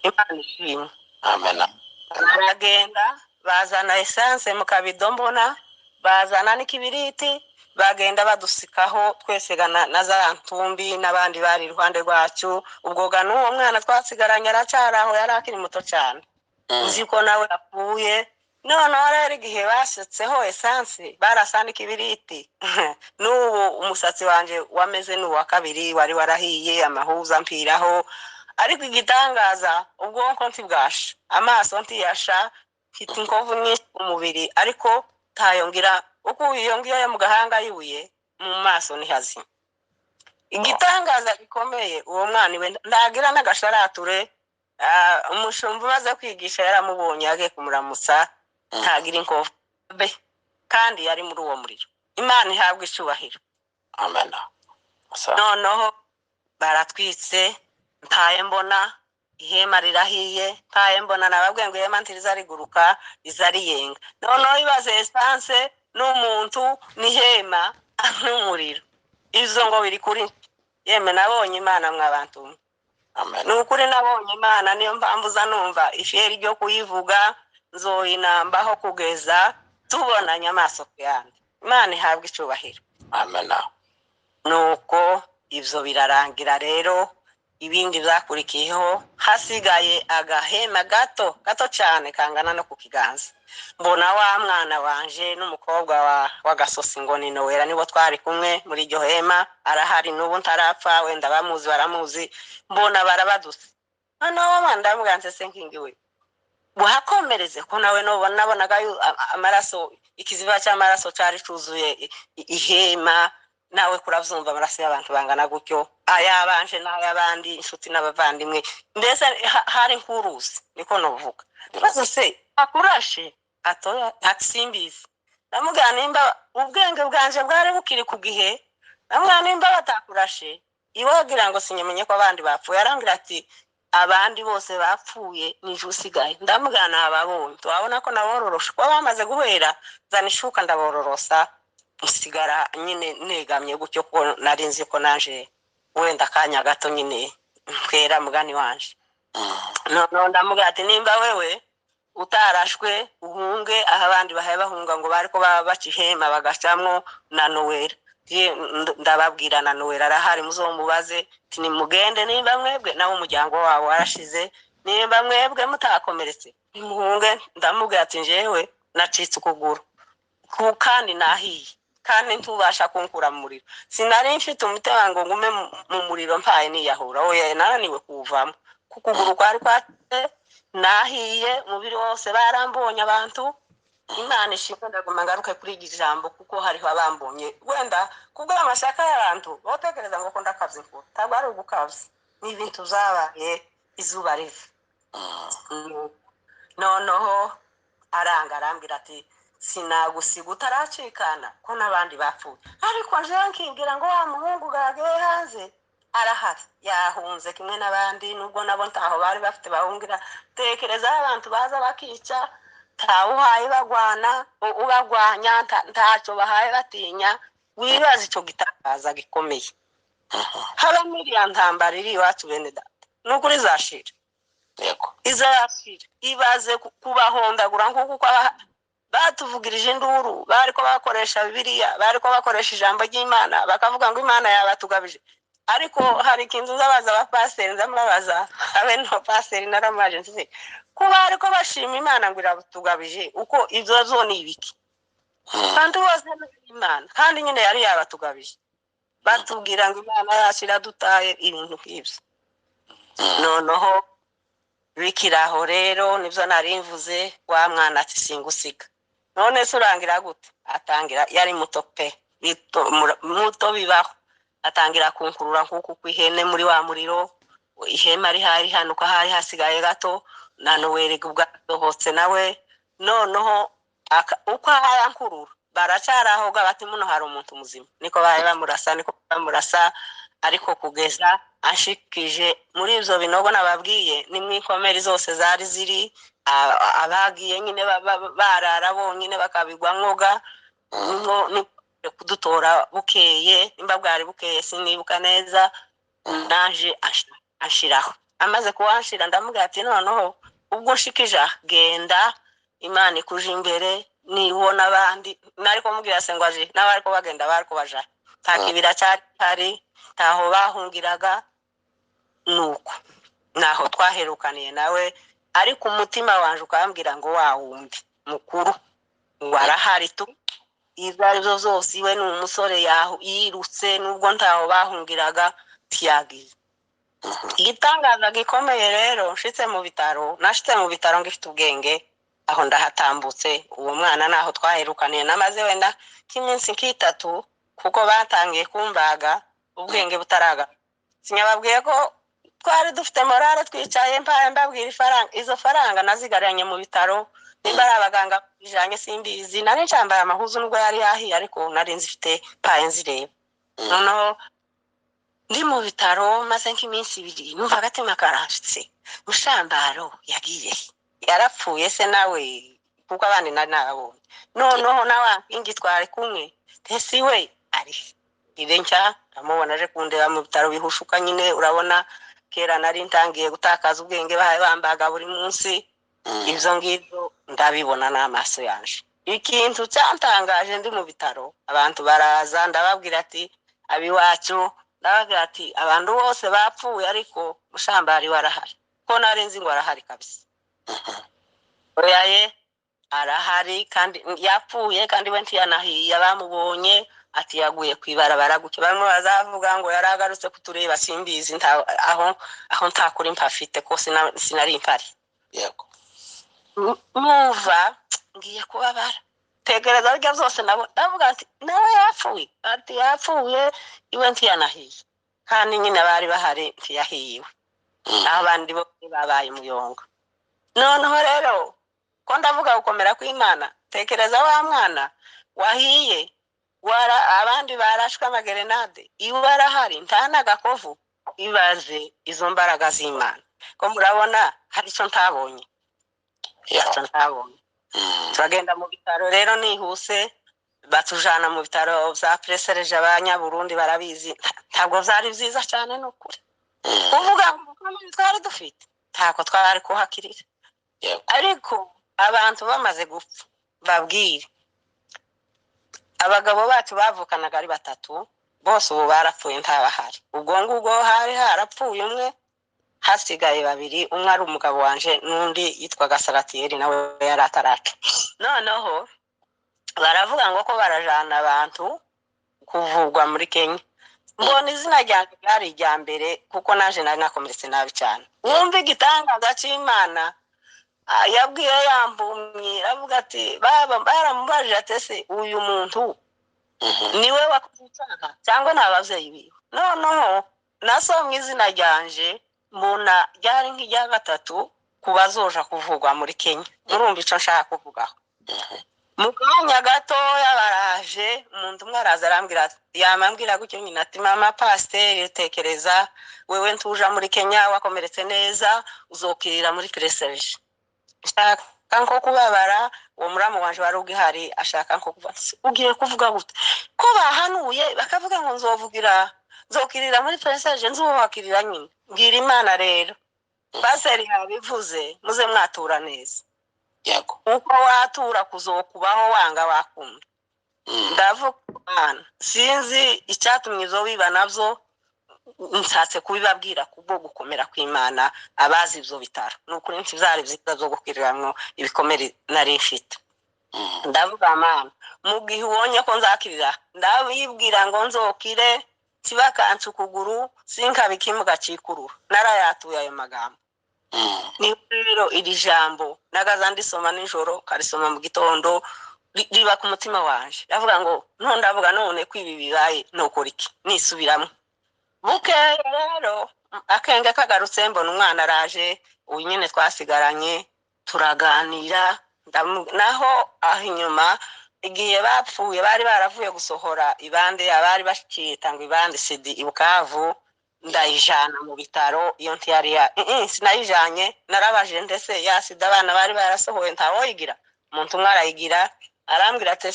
Imana ishimwe. Amen. Baragenda bazana esanse mu kabido mbona, bazana n'ikibiriti, bagenda badusikaho twese na za ntumbi n'abandi bari iruhande rwacu. Ubwo n'uwo mwana twasigaranye aracaraho, yari akiri muto cyane, uzi ko nawe apfuye. Noneho rero igihe basetseho esanse barasana ikibiriti, n'ubu umusatsi wanje wameze n'uwa kabiri, wari warahiye, amahuza mpiraho. Ariko igitangaza ubwonko ntibwasha, amaso ntiyasha, mfite inkovu nyinshi mu mubiri, ariko tayongira uko yiyongiye mu gahanga yuye, mu maso ni hazima. Igitangaza gikomeye, uwo mwana we ndagira n'agasharature. Umushumba maze kwigisha yaramubonye, yagiye kumuramutsa, ntagira inkovu be, kandi yari muri uwo muriro. Imana ihabwa icyubahiro. Amen. Noneho baratwitse, mpaye mbona ihema rirahiye, mpaye mbona nababwiye ngo ihema ntiriza riguruka, rizariyenga. Noneho ibaze esanse n'umuntu n'ihema n'umuriro, izo ngo biri kuri yeme. Nabonye Imana mwabantu. Amen. Nukuri nabonye Imana, niyo mpamvu za numva ifiyeri ryo kuyivuga, nzoyinambaho kugeza tubonanye amaso ku yandi. Imana ihabwe icyubahiro. amena Nuko ibyo birarangira rero, ibindi byakurikiyeho hasigaye agahema gato cyane kangana no ku kiganza. Mbona wa mwana wanje n'umukobwa wa gasosi ngo ni Nowera, nibo twari kumwe muri iryo hema, arahari n'ubu ntarapfa, wenda bamuzi baramuzi. Mbona barabaduse, noneho ndamubwira nti se nkingiwe buhakomereze ko nawe nabonaga amaraso, ikiziba cy'amaraso cyari cyuzuye ihema, nawe kuravyumva amaraso y'abantu bangana gutyo, ayabanje n'ayabandi, inshuti n'abavandimwe, mbese hari nk'uruzi, niko novuga. Maze se akurashe atoya atsimbizi, ndamubwira nimba ubwenge bwanje bwari bukiri ku gihe, ndamubwira nimba batakurashe iwogira ngo sinyemenye ko abandi bapfuye. Arambwira ati abandi bose bapfuye nije usigaye. Ndamubwira nababonye, turabona ko nabororoshe, kuba bamaze guhera zana ishuka ndabororosa, usigara nyine negamye gutyo ko nari nzi ko naje wenda akanya gato nyine kwera mugani wanje. Noneho ndamubwira ati nimba wewe utarashwe uhunge aho abandi bahaye bahunga ngo bariko bacihema bagacamwo na Nowera. Ndababwira na Nowera arahari, muzomubaze ati nimugende nimba mwebwe nawe umuryango wawe warashize, nimba mwebwe mutakomeretse nimuhunge. Ndamubwira ati njewe nacitse ukuguru kandi nahiye, kandi ntubasha kunkura mu muriro. Sinari mfite umutima ngo ngume mu muriro mpaye niyahura, oya nananiwe kuwuvamo, kukuguru kwari kwatse nahiye, umubiri wose barambonye abantu. Imana ishimwe, ndaguma ngaruke kuri iri jambo kuko hariho abambonye wenda kubwo amashaka y'abantu botekereza ngo ko ndakavye inkuru, ntabwo ari ugukavye, ni ibintu zabaye izuba riva. Noneho arambwira ati sinagusiga utaracikana ko n'abandi bapfuye, ariko nje nkimbwira ngo wa muhungu gagiye hanze arahari, yahunze kimwe n'abandi, nubwo nabo ntaho bari bafite bahungira. Tekereza abantu baza bakica, ntawuhaye bagwana, ubagwanya ntacyo bahaye batinya. Wibaza icyo gitangaza gikomeye. Haba miriya ntambara iri iwacu bene data, nukuri zashira, izashira. Ibaze kubahondagura nk'uko batuvugirije induru, bariko bakoresha Bibiliya, bariko bakoresha ijambo ry'Imana, bakavuga ngo Imana yabatugabije. Ariko hari ikintu nzabaza abapasiteri, nzamubaza abe no pasiteri naramaje nzi kuba ariko bashima Imana ngo iratugabije, uko ibyo zo ni ibiki? Kandi bose Imana kandi nyine yari yabatugabije, batubwira ngo Imana yacu iradutaye, ibintu nk'ibyo. Noneho bikiraho rero nibyo nari mvuze, wa mwana ati singusiga. None se urangira gute? Atangira, yari muto pe, muto bibaho, atangira kunkurura nk'uku kw'ihene muri wa muriro. Ihema rihari hanuka, hari hasigaye gato, na Nowera ubwasohotse nawe. Noneho uko ayankurura baracaraho bati muno hari umuntu muzima, niko baye bamurasa. Ariko kugeza ashikije muri ivyo binogo nababwiye, nimwikomeri zose zari ziri, abagiye nyine barara bonyine bakabigwa mwoga, no kudutora bukeye, nimba bwari bukeye sinibuka neza. Naje ashiraho, amaze kuwanshira ndamubwira ati noneho ubwo nshikije genda, Imana ikuje imbere, nibona abandi. Nariko mubwira se ngo aje, n'abariko bagenda bariko baja, takibira cyari taho bahungiraga. Nuko naho twaherukaniye nawe, ariko umutima wanje ukambwira ngo wa wundi mukuru warahari tu. Izo arizo zose iwe ni umusore yirutse, nubwo ntaho bahungiraga tiyagize. Igitangaza gikomeye rero, nshitse mu bitaro, nashitse mu bitaro ngifite ubwenge, aho ndahatambutse. Uwo mwana naho twaherukaniye namaze wenda k'iminsi nk'itatu, kuko batangiye kumbaga ubwenge butaraga. Sinyababwiye ko twari dufite morale, twicaye mbabwira ifaranga, izo faranga nazigaranye mu bitaro, nimba ari abaganga bijanye simbizi. Nari ncambaye amahuzu nubwo yari yahiye, ariko nari nzifite paye nzireba. Noneho ndi mu bitaro maze nk'iminsi ibiri, numva agatima karashitse, Mushambaro yagiye, yarapfuye se nawe? Kuko abandi nari nababonye. Noneho nawe ingi twari kumwe, ese we ari irenca, ndamubona aje kundeba mu bitaro bihushuka nyine. Urabona kera nari ntangiye gutakaza ubwenge, bahaye bambaga buri munsi. Ibyo ngibyo ndabibona n'amaso yanje. Ikintu cyantangaje ndi mu bitaro, abantu baraza ndababwira ati abiwacu, ndababwira ati abantu bose bapfuye ariko Mushambari warahari, ko nari nzi ngo arahari kabisa. Oyaye arahari kandi yapfuye kandi we ntiyanahiye, bamubonye ati yaguye kwibarabara gutyo. Bamwe bazavuga ngo yaragarutse kutureba, simbizi aho ntakuri mpafite ko sinari mpari. Yego. Muva ngiye kubabara, tegereza arya byose nabo ndavuga ati nawe yapfuye, ati yapfuye iwe ntiyanahiye, kandi nyine bari bahari ntiyahiwe, abandi bo babaye umuyonga. Noneho rero ko ndavuga gukomera kw'Imana, tekereza wa mwana wahiye, abandi barashwe amagerenade, iwe arahari nta n'agakovu. Ibaze izo mbaraga z'Imana. Ko murabona hari icyo ntabonye, icyo ntabonye. Turagenda mu bitaro rero nihuse, batujana mu bitaro bya Presereje, abanyaburundi barabizi, ntabwo byari byiza cyane n'ukuri. Kuvuga ngo twari dufite ntako twari kuhakirira, ariko abantu bamaze gupfa babwire. Abagabo bacu bavukanaga ari 3, bose ubu barapfuye ntabahari. Ubwo ngubwo hari harapfuye umwe, hasigaye 2, umwe ari umugabo wanje n'undi yitwaga Sagatiyeri nawe yari atarapfa. Noneho baravuga ngo ko barajana abantu kuvugwa muri Kenya. Mbona izina ryanjye ryari irya mbere kuko naje nari nakomeretse nabi cyane. Wumva igitangaza cy'Imana, yabwiye yambumye avuga ati baramubajije ati ese uyu muntu niwe wakoze icyaha cyangwa ni ababyeyi biwe? Noneho nasomye izina ryanje mbona ryari nk'irya 3 kubazoja kuvugwa muri Kenya. Murumva icyo nshaka kuvugaho. Mu kanya gatoya baraje, umuntu umwe araza arambwira, yamambwira gutyo nyine ati mama pasiteri, tekereza wewe ntuja muri Kenya wakomeretse neza, uzokirira muri Presereje. Ashaka nko kubabara, uwo muramu wanje wari ugihari, ashaka nko kuvuga ugiye kuvuga gute ko bahanuye bakavuga ngo nzokirira muri Presereje, nzubakirira nyine. Mbwira Imana rero, pasiteri yabivuze, muze mwatura neza. Yego. Uko watura kuzokubaho wanga wakunda. Ndavuga sinzi icyatumye izo biba nabyo, nshatse kubibabwira kubwo gukomera kw'Imana abazi ibyo bitaro. Nukuri ntibyari byiza zo gukiriramwo ibikomere nari mfite. Ndavuga Mana, mu gihe ubonye ko nzakirira, ndabibwira ngo nzokire, kibakanca ukuguru sinkabike imbwa cikurura. Narayatuye ayo magambo. Ni rero iri jambo nagaza ndisoma nijoro, karisoma mu gitondo, riba ku mutima wanje. Ndavuga ngo ndavuga none ko ibi bibaye nokora iki, nisubiramo. Buke rero akenge kagarutse, mbona umwana araje, uyu nyine twasigaranye turaganira. Naho aho inyuma igihe bapfuye bari baravuye gusohora ibande, abari bashikita ngo ibande CD i Bukavu, ndayijana mu bitaro. Iyo ntiyari sinayijanye, narabajije ndetse ya sida abana bari barasohoye ntawoyigira. Umuntu umwe arayigira, arambwira ati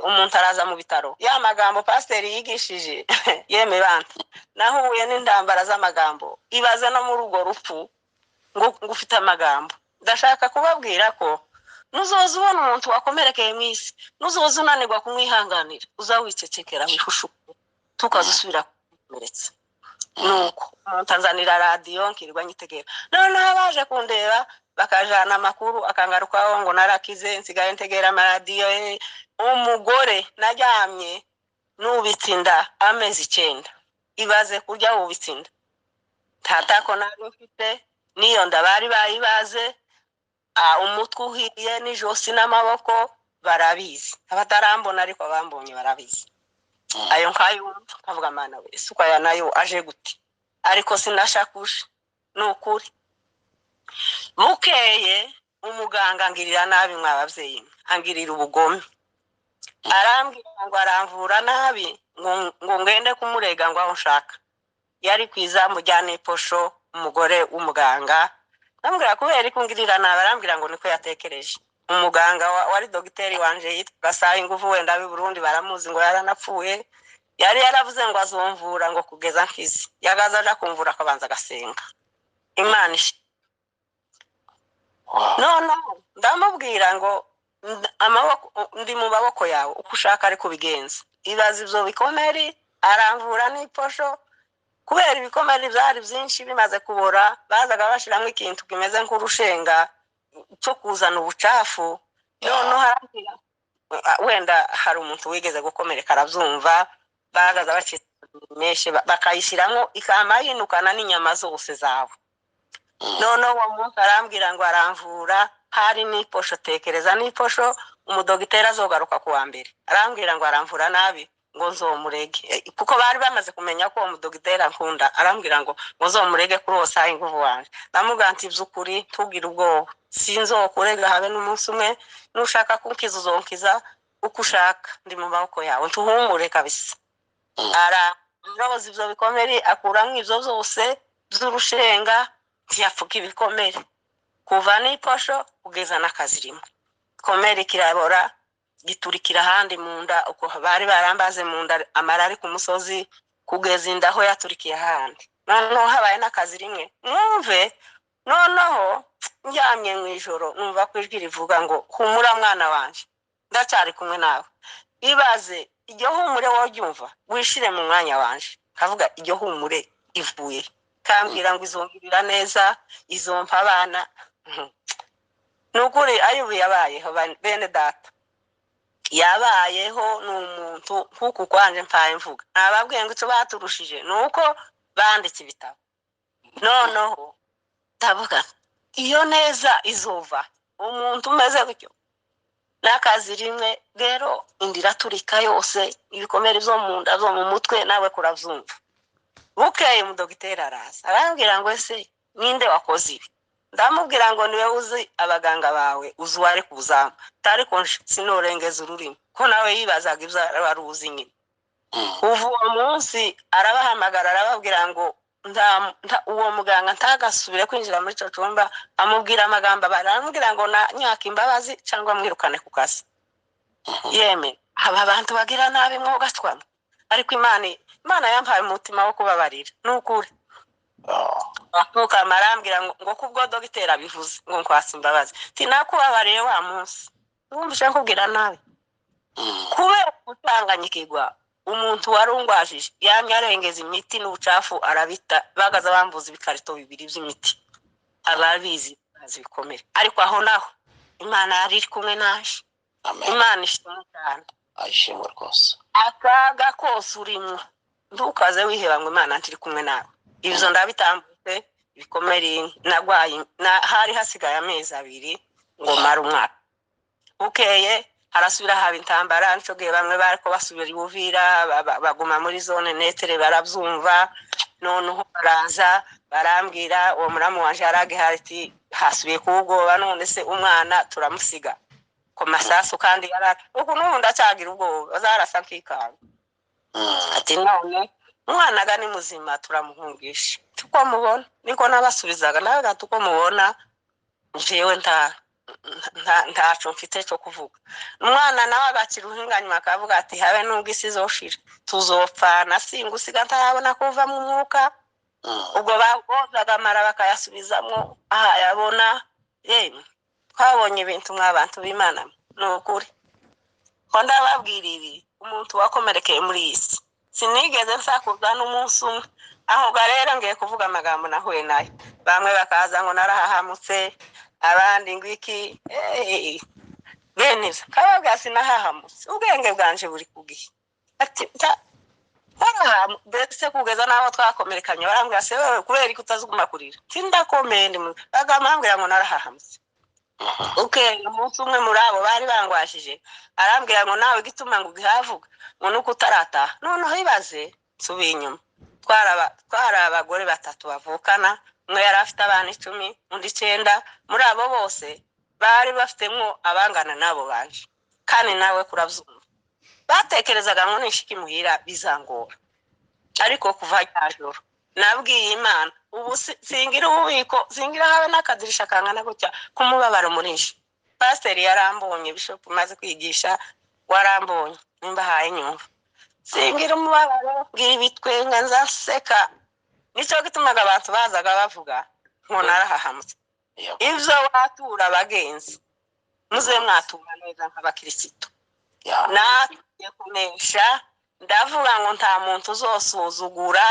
umuntu araza mu bitaro, ya magambo pasiteri yigishije yeme bantu nahuye n'indambara z'amagambo. Ibaze no muri urwo rupfu ngo ufite amagambo. Ndashaka kubabwira ko nuzoza ubona umuntu wakomerekeye mu isi, nuzoza unanirwa kumwihanganira, uzawicecekera wihushuke, tukazusubira kumeretsa. Nuko umuntu anzanira radiyo nkirirwa nyitegera. Noneho abaje kundeba bakajana amakuru, akangarukaho ngo narakize, nsigaye ntegera amaradiyo. Umugore najyamye nubitse inda amezi 9. Ibaze kurya wubitse inda, tatako nari mfite, niyo nda bari bayibaze, umutwe uhiye n'ijosi n'amaboko barabizi. Abatarambona ariko bambonye barabizi. Ayo nkayumva kavuga Mana we, suko aya nayo aje gute, ariko sinashakusha nukuri. Bukeye umuganga angirira nabi, mwabavyeyi angirira ubugome. Arambwira ngo aramvura nabi, ngo ngende kumurega ngo aho nshaka. Yari kwiza mujyane posho umugore w'umuganga. Ndambwira kubera ikungirira nabi, arambwira ngo niko yatekereje. Umuganga wari dogiteri wanje yitwa Gasayi Inguvu, wenda b'i Burundi baramuzi ngo yaranapfuye. Yari yaravuze ngo azomvura ngo kugeza nkizi. Yagaza aja kumvura akabanza gasenga. Imana No, ndamubwira ngo amaboko ndi mu maboko yawe uko ushaka ari kubigenza. Ibaza ibyo bikomeri aramvura n'iposho, kubera ibikomeri byari byinshi bimaze kubora, bazaga bashyiramo ikintu kimeze nk'urushenga cyo kuzana ubucafu. Noneho harambwira wenda hari umuntu wigeze gukomereka arabyumva, bagaza bakimeshe bakayishyiramo ikama yinukana n'inyama zose zawe. Noneho uwo munsi arambwira ngo aramvura, hari n'iposho, tekereza n'iposho umudogiteri azogaruka ku wa mbere. Arambwira ngo aramvura nabi ngo nzomurege, kuko bari bamaze kumenya ko uwo mudogiteri ankunda. Arambwira ngo nzomurege kuri uwo saha inguvu wanje. Ndamubwira nti by'ukuri ntugire ubwoba, sinzokurega habe n'umunsi umwe, nushaka kunkiza uzonkiza uko ushaka, ndi mu maboko yawe, ntuhumure kabisa. Araroza ibyo bikomeri akuramo ibyo byose by'urushenga, ntiyapfuka ibikomere kuva n'iposho kugeza n'akazirimo. Igikomere kirabora giturikira ahandi mu nda, uko bari barambaze mu nda amara ari ku musozi kugeza inda aho yaturikiye ahandi. Noneho habaye n'akazi rimwe mwumve, noneho njyamye mu ijoro numva ko ijwi rivuga ngo humura mwana wanje, ndacyari kumwe nawe. Ibaze iryo humure woryumva, wishire mu mwanya wanje, kavuga iryo humure ivuye, kambwira ngo izongirira neza, izompa abana. Nukuri Ayubu yabayeho bene data, yabayeho n'umuntu nkuko kwanje mpaye mvuga. Nababwiye ngo icyo baturushije nuko banditse ibitabo. Noneho ndavuga iyo neza izova umuntu umeze gutyo n'akazi rimwe, rero indira turika yose, ibikomere byo mu nda zo mu mutwe nawe kuravyumva. Bukeye umudogiteri araza arambwira ngo ese ninde wakoze ibi? Ndamubwira ngo niwe uzi abaganga bawe, uzi wari kuzamba, tari konje sinorengeza ururimi, ko nawe yibazaga ibyo wari uzi nyine. Ubu uwo munsi arabahamagara arababwira ngo uwo muganga ntagasubire kwinjira muri icyo cyumba, amubwira amagambo baramubwira ngo na nyaka imbabazi cyangwa mwirukane ku kazi. Yeme aba bantu bagira nabi mwogatwamo, ariko Imana yampaye umutima wo kubabarira n'ukuri. Nuko amarambwira ngo kubwo dogiteri abivuze ngo nkwasa imbabazi, tinakubabariye wa munsi wumvishe nkubwira nabi, kubera gutanganyikirwa. Umuntu warungwajije yamye arengeza imiti n'ubucafu arabita, bagaza bambuza ibikarito bibiri by'imiti. Ababizi bazibikomere, ariko aho naho Imana yari iri kumwe naje. Imana ishimwe cyane, ayishimwe rwose. akaga kose urimo ntukaze wiheba ngo Imana ntiri kumwe nawe. Ibyo ndabitambutse ibikomere nagwaye, hari hasigaye amezi 2 ngo mara umwaka. Bukeye harasubira haba intambara, nico gihe bamwe bariko basubira i Buvira, baguma muri zone netere barabyumva. Noneho baraza barambwira uwo muramu wanje arage hariti hasubiye kubwoba, none se umwana turamusiga ko masasu kandi yaraka uko n'ubu ndacyagira ubwoba bazarasa nkikanga. Ati none umwana gani muzima turamuhungisha, tuko mubona niko nabasubizaga, nawe tuko mubona jewe ntaco mfite cyo kuvuga. Umwana nawe agakira uruhinganyuma akavuga ati habe nubwo isi zoshira tuzopfana, singusiga ntarabona kuva mu mwuka. Ubwo bagozaga amara bakayasubizamwo aha yabona. Yemwe twabonye ibintu mw'abantu b'Imana n'ukuri ko ndababwira ibi, umuntu wakomerekeye muri isi sinigeze nsakuza n'umunsi umwe. Aho rero ngiye kuvuga amagambo nahuye nayo, bamwe bakaza ngo narahahamutse, abandi ngo iki beniza kababwa sinahahamutse, ubwenge bwanje buri kugihe. Ati mbese kugeza n'aho twakomerekanye barambwira se wewe kubera iki utazuguma kurira, sindakomeye ndi bagamambwira ngo narahahamutse. Umunsi umwe muri abo bari bangwashije arambwira ngo nawe gituma ngo ugihavuga ngo nuko utarataha. Noneho ibaze nsubiye inyuma, twari abagore 3 bavukana, umwe yari afite abana 10 undi 9. Muri abo bose bari bafitemo abangana nabo banje, kandi nawe kurabyumva batekerezaga ngo nishiki muhira bizangora. Ariko kuva cyajoro nabwiye Imana ubu singira ububiko, singira habe n'akadirisha kangana gutya kumubabaro murinshi. Pasiteri yarambonye, bishop maze kwigisha warambonye, nimba haye nyumva singira umubabaro, ngira ibitwenga nzaseka. Nico gitumaga abantu bazaga bavuga ngo narahahamutse. Ivyo watura abagenzi muze mwatura neza nk'abakirisitu ya natwe kunesha ndavuga ngo nta muntu uzosuzugura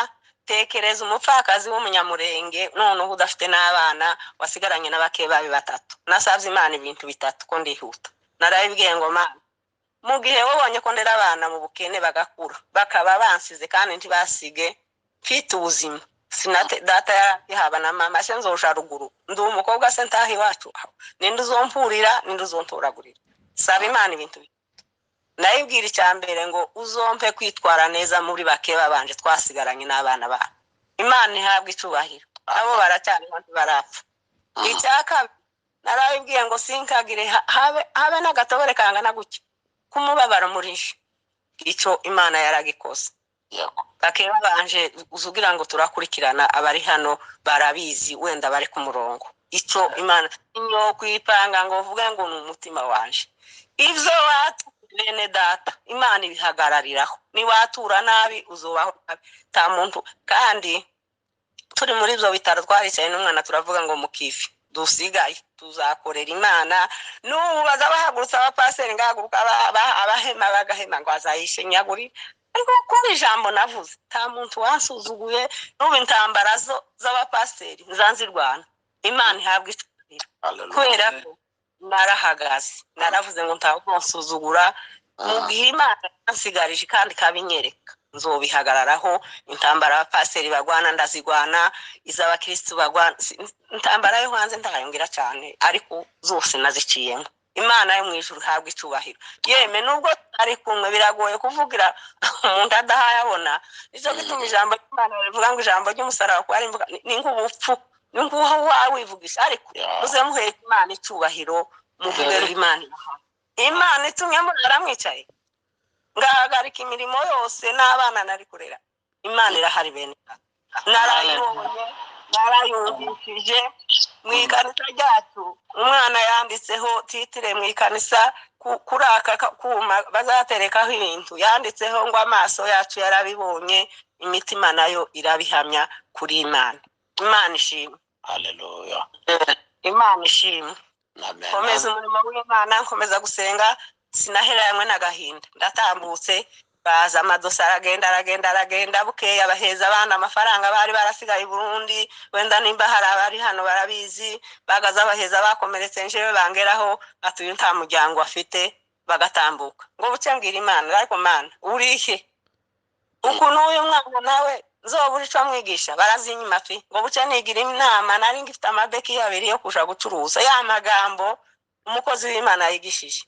tekereza umupfakazi w'umunyamurenge noneho udafite n'abana wasigaranye n'abake babi batatu nasavye Imana ibintu bitatu ko ndihuta narabibwiye ngo Mana mu gihe wabonye ko ndera abana mu bukene bagakura bakaba bansize kandi ntibasige mfite ubuzima sinate data yarihaba na mama se nzoja ruguru ndi umukobwa se ntahi wacu ninde uzompurira ninde uzontoragurira saba Imana ibintu nayibwira icyambere ngo uzompe kwitwara neza muri bake babanje twasigaranye n'abana ba Imana ihabwa icubahiro abo baracyari barapfa icyaka narabibwiye ngo sinkagire habe n'agatobore kangana gutya kumubabara murisha ico Imana yaragikoze yego bake babanje uzugira ngo turakurikirana abari hano barabizi wenda bari ku murongo ico Imana inyo kwipanga ngo uvuge ngo ni umutima wanje ivyo watu bene data Imana ibihagarariraho ni watura nabi uzobaho nabi ta muntu kandi turi muri ivyo bitaro twaricaye n'umwana turavuga ngo mukifi dusigaye tuzakorera Imana n'ubu bazabahagurutsa abapaseri ngahaguruka abahema bagahema ngo azayishe nyaguri ariko kuba ijambo navuze ta muntu wansuzuguye n'ubu intambara z'abapaseri nzanzirwana Imana ihabwa icubahiro kubera ko narahagaze naravuze ngo ntamusuzugura mu gihe Imana yansigarije kandi kabinyereka nzobihagararaho intambara abapaseri bagwana ndazigwana iz'abakristo bagwana intambara yo hanze ndayongera cyane ariko zose naziciyemo Imana yo mwijuru habwa icubahiro yeme nubwo ari kumwe biragoye kuvugira umuntu adahayabona izo gituma ijambo ry'Imana rivuga ngo ijambo ry'umusaraba kwa rimvuga ni nk'ubupfu ninguha wawivugisha ariko muze muheka Imana icubahiro muvuge Imana itumye muramwicaye ngahagarika imirimo yose n'abana nari kurera Imana irahari bene narayibonye narayumvishije mu ikanisa ryacu umwana yanditseho titire mu ikanisa kuri aka kuma bazaterekaho ibintu yanditseho ngo amaso yacu yarabibonye imitima nayo irabihamya kuri Imana ishimwe haleluya Imana ishimwe amen komeza umurimo w'Imana nkomeza gusenga sinahera yamwe n'agahinda ndatambutse baza amadosa aragenda bukeya baheza abana amafaranga bari barasigaye Burundi wenda nimba hari abari hano barabizi bagaza baheza bakomeretse njewe bangeraho atuye nta muryango afite bagatambuka ngo buce ngira Imana ariko Mana urihe ukuntu uyu mwana nawe nzobura ico mwigisha barazinyima fi ngo buce nigira inama nari ngifite amabeki yabiri yo kuja gucuruza ya magambo umukozi w'Imana yigishije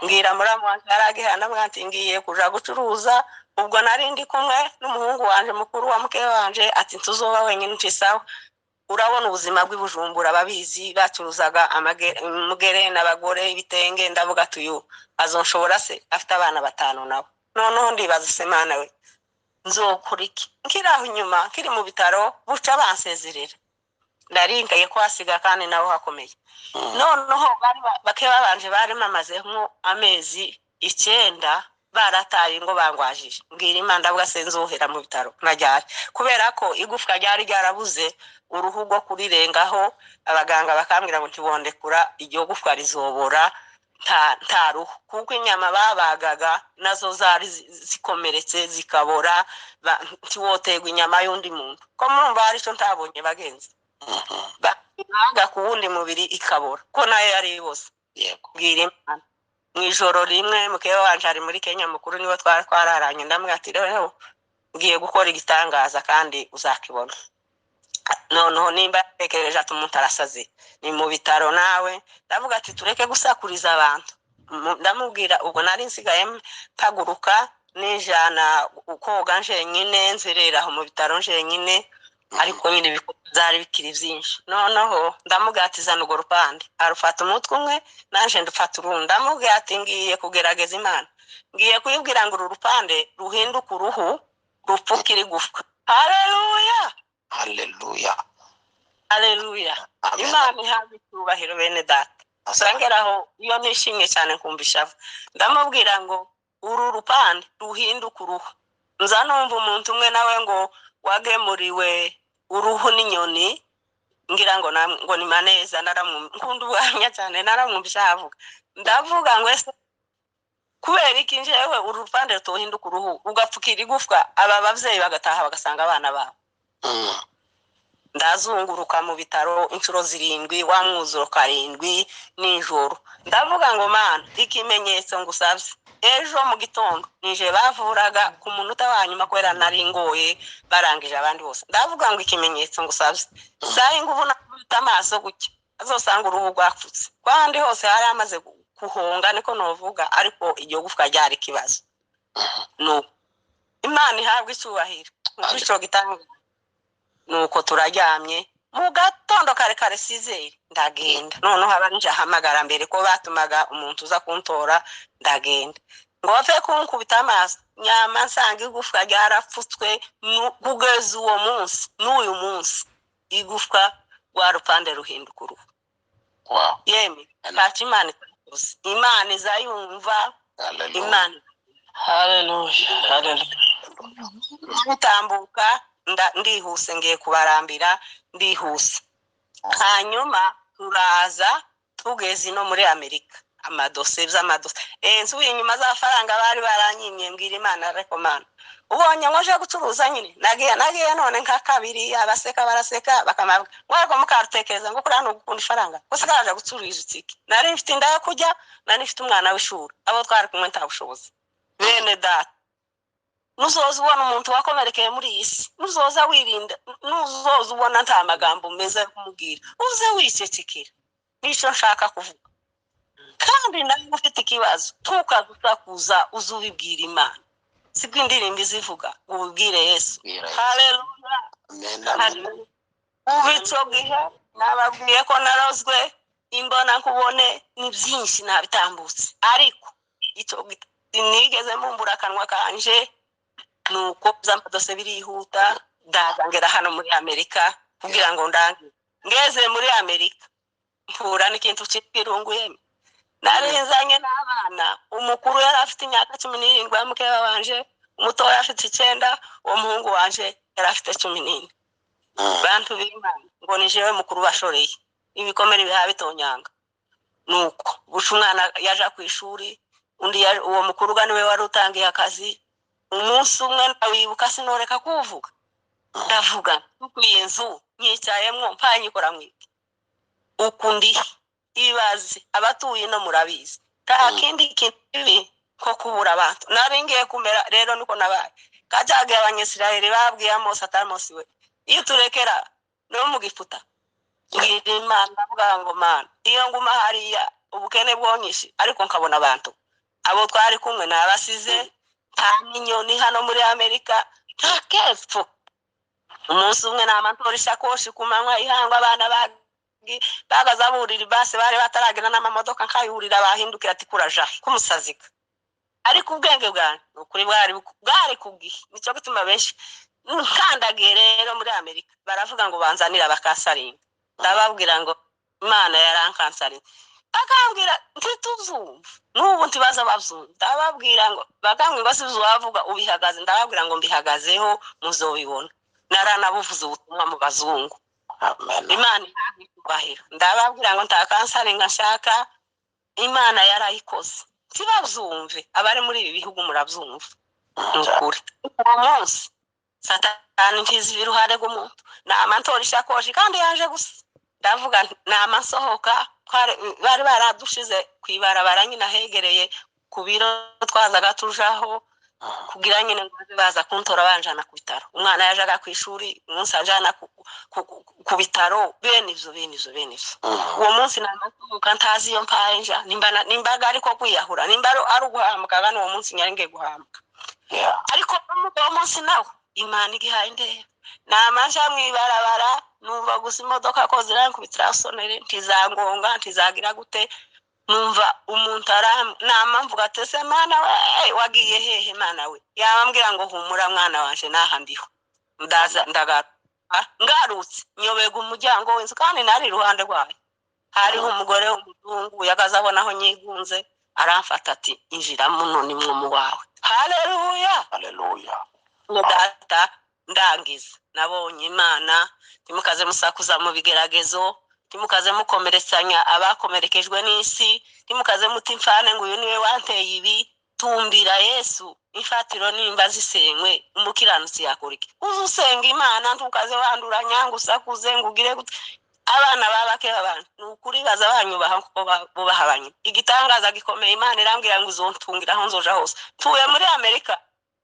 ngira muramu wanje aragihana mwanti ngiye kuja gucuruza ubwo nari ndi kumwe n'umuhungu wanje mukuru wa muke wanje ati ntuzoba wenyine ncisaho urabona ubuzima bw'Ibujumbura babizi bacuruzaga amugere n'abagore ibitenge ndavuga tuyu azonshobora se afite abana batanu nabo noneho ndibaza Semana we nzokuriki nkiraho inyuma kiri mu bitaro buca bansezerera ndaringaye kwasiga kandi naho hakomeye noneho bake babanje bari mamaze nko amezi 9 barataye ngo bangwajije mbwira Imana ndavuga se nzohera mu bitaro najyari kubera ko igufwa ryari ryarabuze uruhu rwo kurirengaho abaganga bakambwira ngo ntibondekura iryo gufwa rizobora nta ruhu kuko inyama babagaga nazo zari zikomeretse zikabora ntiwotegwa inyama y'undi muntu ko murumva hari cyo ntabonye bagenzi baga ku wundi mubiri ikabora ko nayo yari bose yego bwira Imana mwijoro rimwe muke wanje ari muri Kenya mukuru niwe twararanye ndamwatira rero ngiye gukora igitangaza kandi uzakibona noneho nimba tekereje ati umuntu arasaze ni mu bitaro nawe ndavuga ati tureke gusakuriza abantu ndamubwira ubwo nari nsigaye mpaguruka nijana ukoga nje nyine nzerera mu bitaro nje nyine ariko nyine bizari bikiri byinshi noneho ndamugatiza n'ugo rupande arufata umutwe umwe nanje ndufata urundi ndamubwira ati ngiye kugerageza Imana ngiye kuyibwira ngo uru rupande ruhinduka uruhu rupfukira igufwa haleluya haleluya haleluya Amen. Imana ihabwa icyubahiro bene data sangeraho iyo nishimye cyane kumvisha ndamubwira ngo uru rupande ruhinduka uruhu nza numva umuntu umwe nawe ngo wagemuriwe uruhu n'inyoni ngira ngo ngo ni maneza nkunda ubwanya cyane naramwumvisha avuga ndavuga ngo ese kubera iki njewe urupande rutohinduka uruhu ugapfukira igufwa aba bavyeyi bagataha bagasanga abana babo ndazunguruka mu bitaro inshuro 7 wa mwuzuro 7 nijoro ndavuga ngo mana ikimenyetso ngusavye ejo mu gitondo nije bavuraga ku munota wa nyuma kwera nari ngoye barangije abandi bose ndavuga ngo ikimenyetso ngusavye sayi nguvu nakubita amaso gutya azosanga uruhu rwapfutse kwandi hose hari amaze kuhonga niko novuga ariko iryo gufwa ryari kibazo no Imana ihabwa icyubahiro ico gitanga nuko turaryamye mu gatondo kare 6 ndagenda noneho abanje hamagara mbere ko batumaga umuntu uza kuntora ndagenda ngo bave kunkubita amaso nyama nsanga igufwa ryarapfutswe kugeza uwo munsi n'uyu munsi igufwa rwa rupande ruhinduka uruhu yeme ntacyo Imana izayumva Imana haleluya gutambuka ndihuse ngiye kubarambira ndihuse hanyuma turaza tugeze no muri Amerika amadose nsubiye inyuma z'afaranga bari baranyimye mbwira Imana ariko Mana ubonye ngoje gucuruza nyine nagiye none nka kabiri abaseka baraseka bakamabwa ngwako mukarutekereza ngo kurano gukunda ifaranga ko sikaje gucuruza iki nari mfite inda yo kujya nari mfite umwana w'ishuri abo twari kumwe nta bushobozi bene data nuzoza ubona umuntu wakomerekeye muri iyi si nuzoza wirinda nuzoza ubona nta magambo meza yo kumubwira uze wicecekera nico nshaka kuvuga kandi nawe ufite ikibazo tukagusakuza uzubibwira Imana sibwo indirimbo izivuga ububwire Yesu haleluya amen ubico gihe nababwiye ko narozwe imbona nkubone ni byinshi nabitambutse ariko ico nigeze mumbura kanwa kanje nuko zamadose birihuta ndagangera hano muri Amerika kugira ngo ngeze muri Amerika mpura n'ikintu cy'irunguye narinzanye n'abana umukuru yari afite imyaka 17 amukeba wanje umuto yari afite 9 uwo muhungu wanje yari afite 14 bantu b'Imana ngo nijewe mukuru bashoreye ibikomere biha bitonyanga nuko busha umwana yaje ku ishuri undi uwo mukuru niwe wari utangiye akazi umunsi umwe ndawibuka sinoreka kuvuga ndavuga ukwiye nzu nyicayemwo mpanyikora mwiki ukundi ibaze abatuye no murabizi ta kindi kintu ko kubura abantu naringiye kumera rero niko nabaye kajage abanyesirayeli babwiye Mose atamosi we iyo turekera no mu gifuta ngira Imana avuga ngo Mana iyo nguma hariya ubukene bwonyishi ariko nkabona abantu abo twari kumwe nabasize nta minyoni hano muri Amerika nta kepfo umunsi umwe namantora ishakoshi kumanywa ihangwa abana bagazaburira base bari bataragira n'amamodoka nkayurira bahindukira ati kuraja kumusazika ariko ubwenge bwanyu ukuri bwari kugihe nico gituma benshi nkandagiye rero muri Amerika baravuga ngo banzanira bakasaringa ndababwira ngo Imana yarankansaringa akambwira ntituzumva n'ubu ntibaza bavyumva ndababwira ngo bagambwe ngo sizuwavuga ubihagaze ndababwira ngo mbihagazeho muzobibona naranabuvuze ubutumwa mu bazungu amen Imana ihahira ndababwira ngo ntakansaringa nshaka Imana yarayikoze tibavyumve abari muri ibi bihugu muravyumva n'ukuri uwo munsi Satani ntizi iruhande rw'umuntu namantora ishakoshi kandi yaje gusa ndavuga namasohoka bari baradushize kwibarabara nyina hegereye ku biro twazaga tujaho kugira nyine ngo baza kuntora banjana ku bitaro umwana yajaga ku ishuri umunsi ajana ku bitaro bene ivyo uwo munsi namasohoka ntazi iyo mpanja nimbaga ariko kwiyahura nimbaro ari uguhamuka gano uwo munsi nyaringe guhamuka ariko uwo munsi nawe Imana igihaye ndebe namanja mwibarabara numva gusa imodoka ko zirankubitira sonere ntizangonga ntizagira gute numva umuntu namamvuga ati se Mana we wagiye hehe Mana we yambwira ngo humura mwana wanje nahambiho ndaga ngarutse nyobega umuryango w'inzu kandi nari iruhande rwayo hariho umugore w'umuzungu yagazabona aho nyigunze aramfata ati injira muno ni mwo wawe haleluya haleluya data ndangiza nabonye Imana timukaze musakuza mu bigeragezo, timukaze mukomeretsanya abakomerekejwe n'isi, timukaze muti mfane ngo uyu niwe wanteye ibi. Tumbira Yesu, imfatiro nimba zisenywe, umukiranutsi yakora iki? Uzusenga Imana ntukaze wanduranya ngo usakuze ngo ugire gute. Abana babake abantu nukuri baza banyubaha kuko bubaha abantu. Igitangaza gikomeye Imana irambwira ngo uzontungira aho nzoja hose. Tuye muri Amerika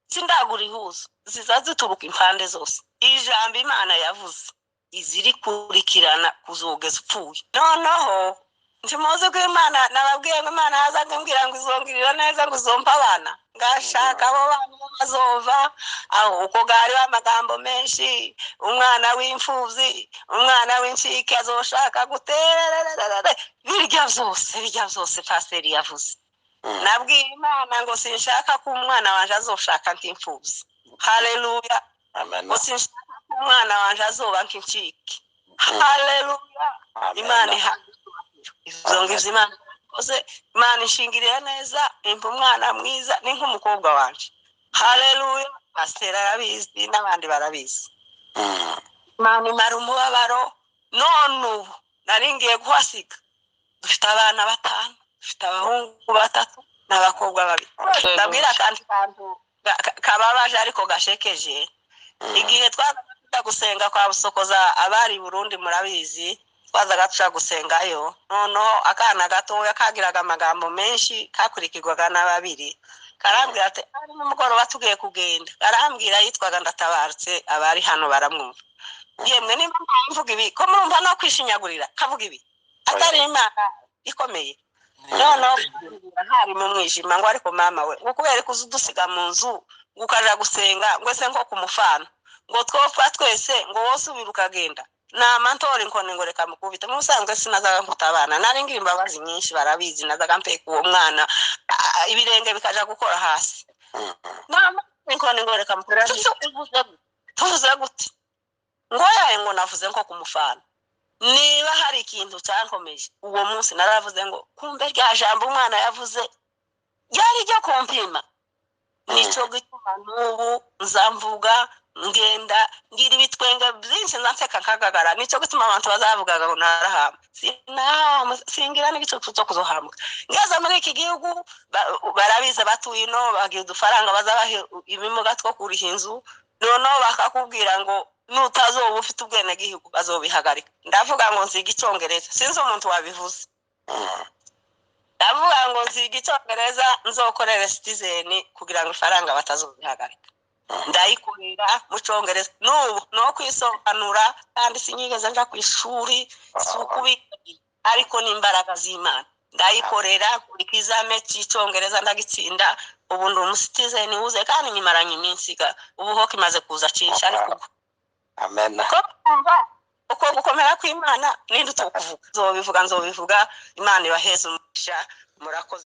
sindagura ihuzo ziza zituruka impande zose. Ijambo Imana yavuze iziri kurikirana kuzogeza upfuye. Noneho ntimuzi ko Imana nababwiye ngo Imana yazaga mbwira ngo izongirira neza ngo uzompa abana. Ngashaka abo bana bazova aho uko gari amagambo menshi, umwana w'imfuvyi, umwana w'incike azoshaka guterererere birya byose pastor yavuze. Nabwiye Imana ngo sinshaka ko umwana wanje azoshaka nk'imfuvyi. Haleluya. Amen. Ngo sinshaka ko umwana wanje azoba nk'incike. Haleluya. Imana izo ngizo Imana kose Imana ishingiriye neza impa umwana mwiza ni nk'umukobwa wanje. Haleluya. Pastor arabizi n'abandi barabizi. Imana imara umubabaro none ubu naringiye guhasiga. Dufite abana 5, dufite abahungu 3 n'abakobwa 2. Ndabwira kandi kantu kababaje ariko gashekeje. Igihe twazaga gusenga kwa Busokoza abari Burundi murabizi, twazaga tuja gusengayo. Noneho akana gatoya kagiraga amagambo menshi kakurikirwaga n'ababiri. Karambwira ati ari mu mugoroba tugiye kugenda. Karambwira yitwaga Ndatabarutse abari hano baramwumva. Yemwe nimba mvuga ibi ko murumva no kwishinyagurira kavuga ibi atari Imana ikomeye. Noneho ntari mu mwijima ngo ariko mama we ngo kubera ko udusiga mu nzu ngukaja gusenga ngo se nko kumufana ngo twopfa twese ngo wose ubiruka genda na mantori nkone ngo reka mukubita musanzwe sinazaga nkutabana nari ngira imbabazi nyinshi barabizi nazaga mpeka uwo mwana ibirenge bikaja gukora hasi na nkone ngo reka mukubita tuvuze gute ngo yaye ngo navuze nko kumufana. Niba hari ikintu cyankomeje uwo munsi naravuze ngo kumbe rya jambo umwana yavuze yari ryo kumpima. Nico gituma n'ubu nzamvuga ngenda ngira ibitwenge byinshi nzanseka nkagagara. Nico gituma abantu bazavugaga ngo narahamba singira n'igicucu cyo kuzohambwa. Ngeze muri iki gihugu barabiza batuye ino bagiye udufaranga bazabahe ibimuga two kuriha inzu. Noneho bakakubwira ngo nutazoba ufite ubwene gihugu bazobihagarika. Ndavuga ngo nziga Icyongereza sinzi umuntu wabivuze. Ndavuga ngo nziga Icyongereza nzokorera citizen kugira ngo ifaranga batazobihagarika. Ndayikorera mu Cyongereza n'ubu no kwisobanura kandi sinyigeze nja ku ishuri sukubigira ariko n'imbaraga z'Imana. Ndayikorera kuri kizame cy'Icyongereza ndagitsinda ubu ndi umusitizen uze kandi nyimaranye iminsi ubu ho kimaze kuza cinshi ariko Amen. Uko gukomera kw'Imana ninde utokuvuga. Nzobivuga Imana ibaheze umugisha murakoze.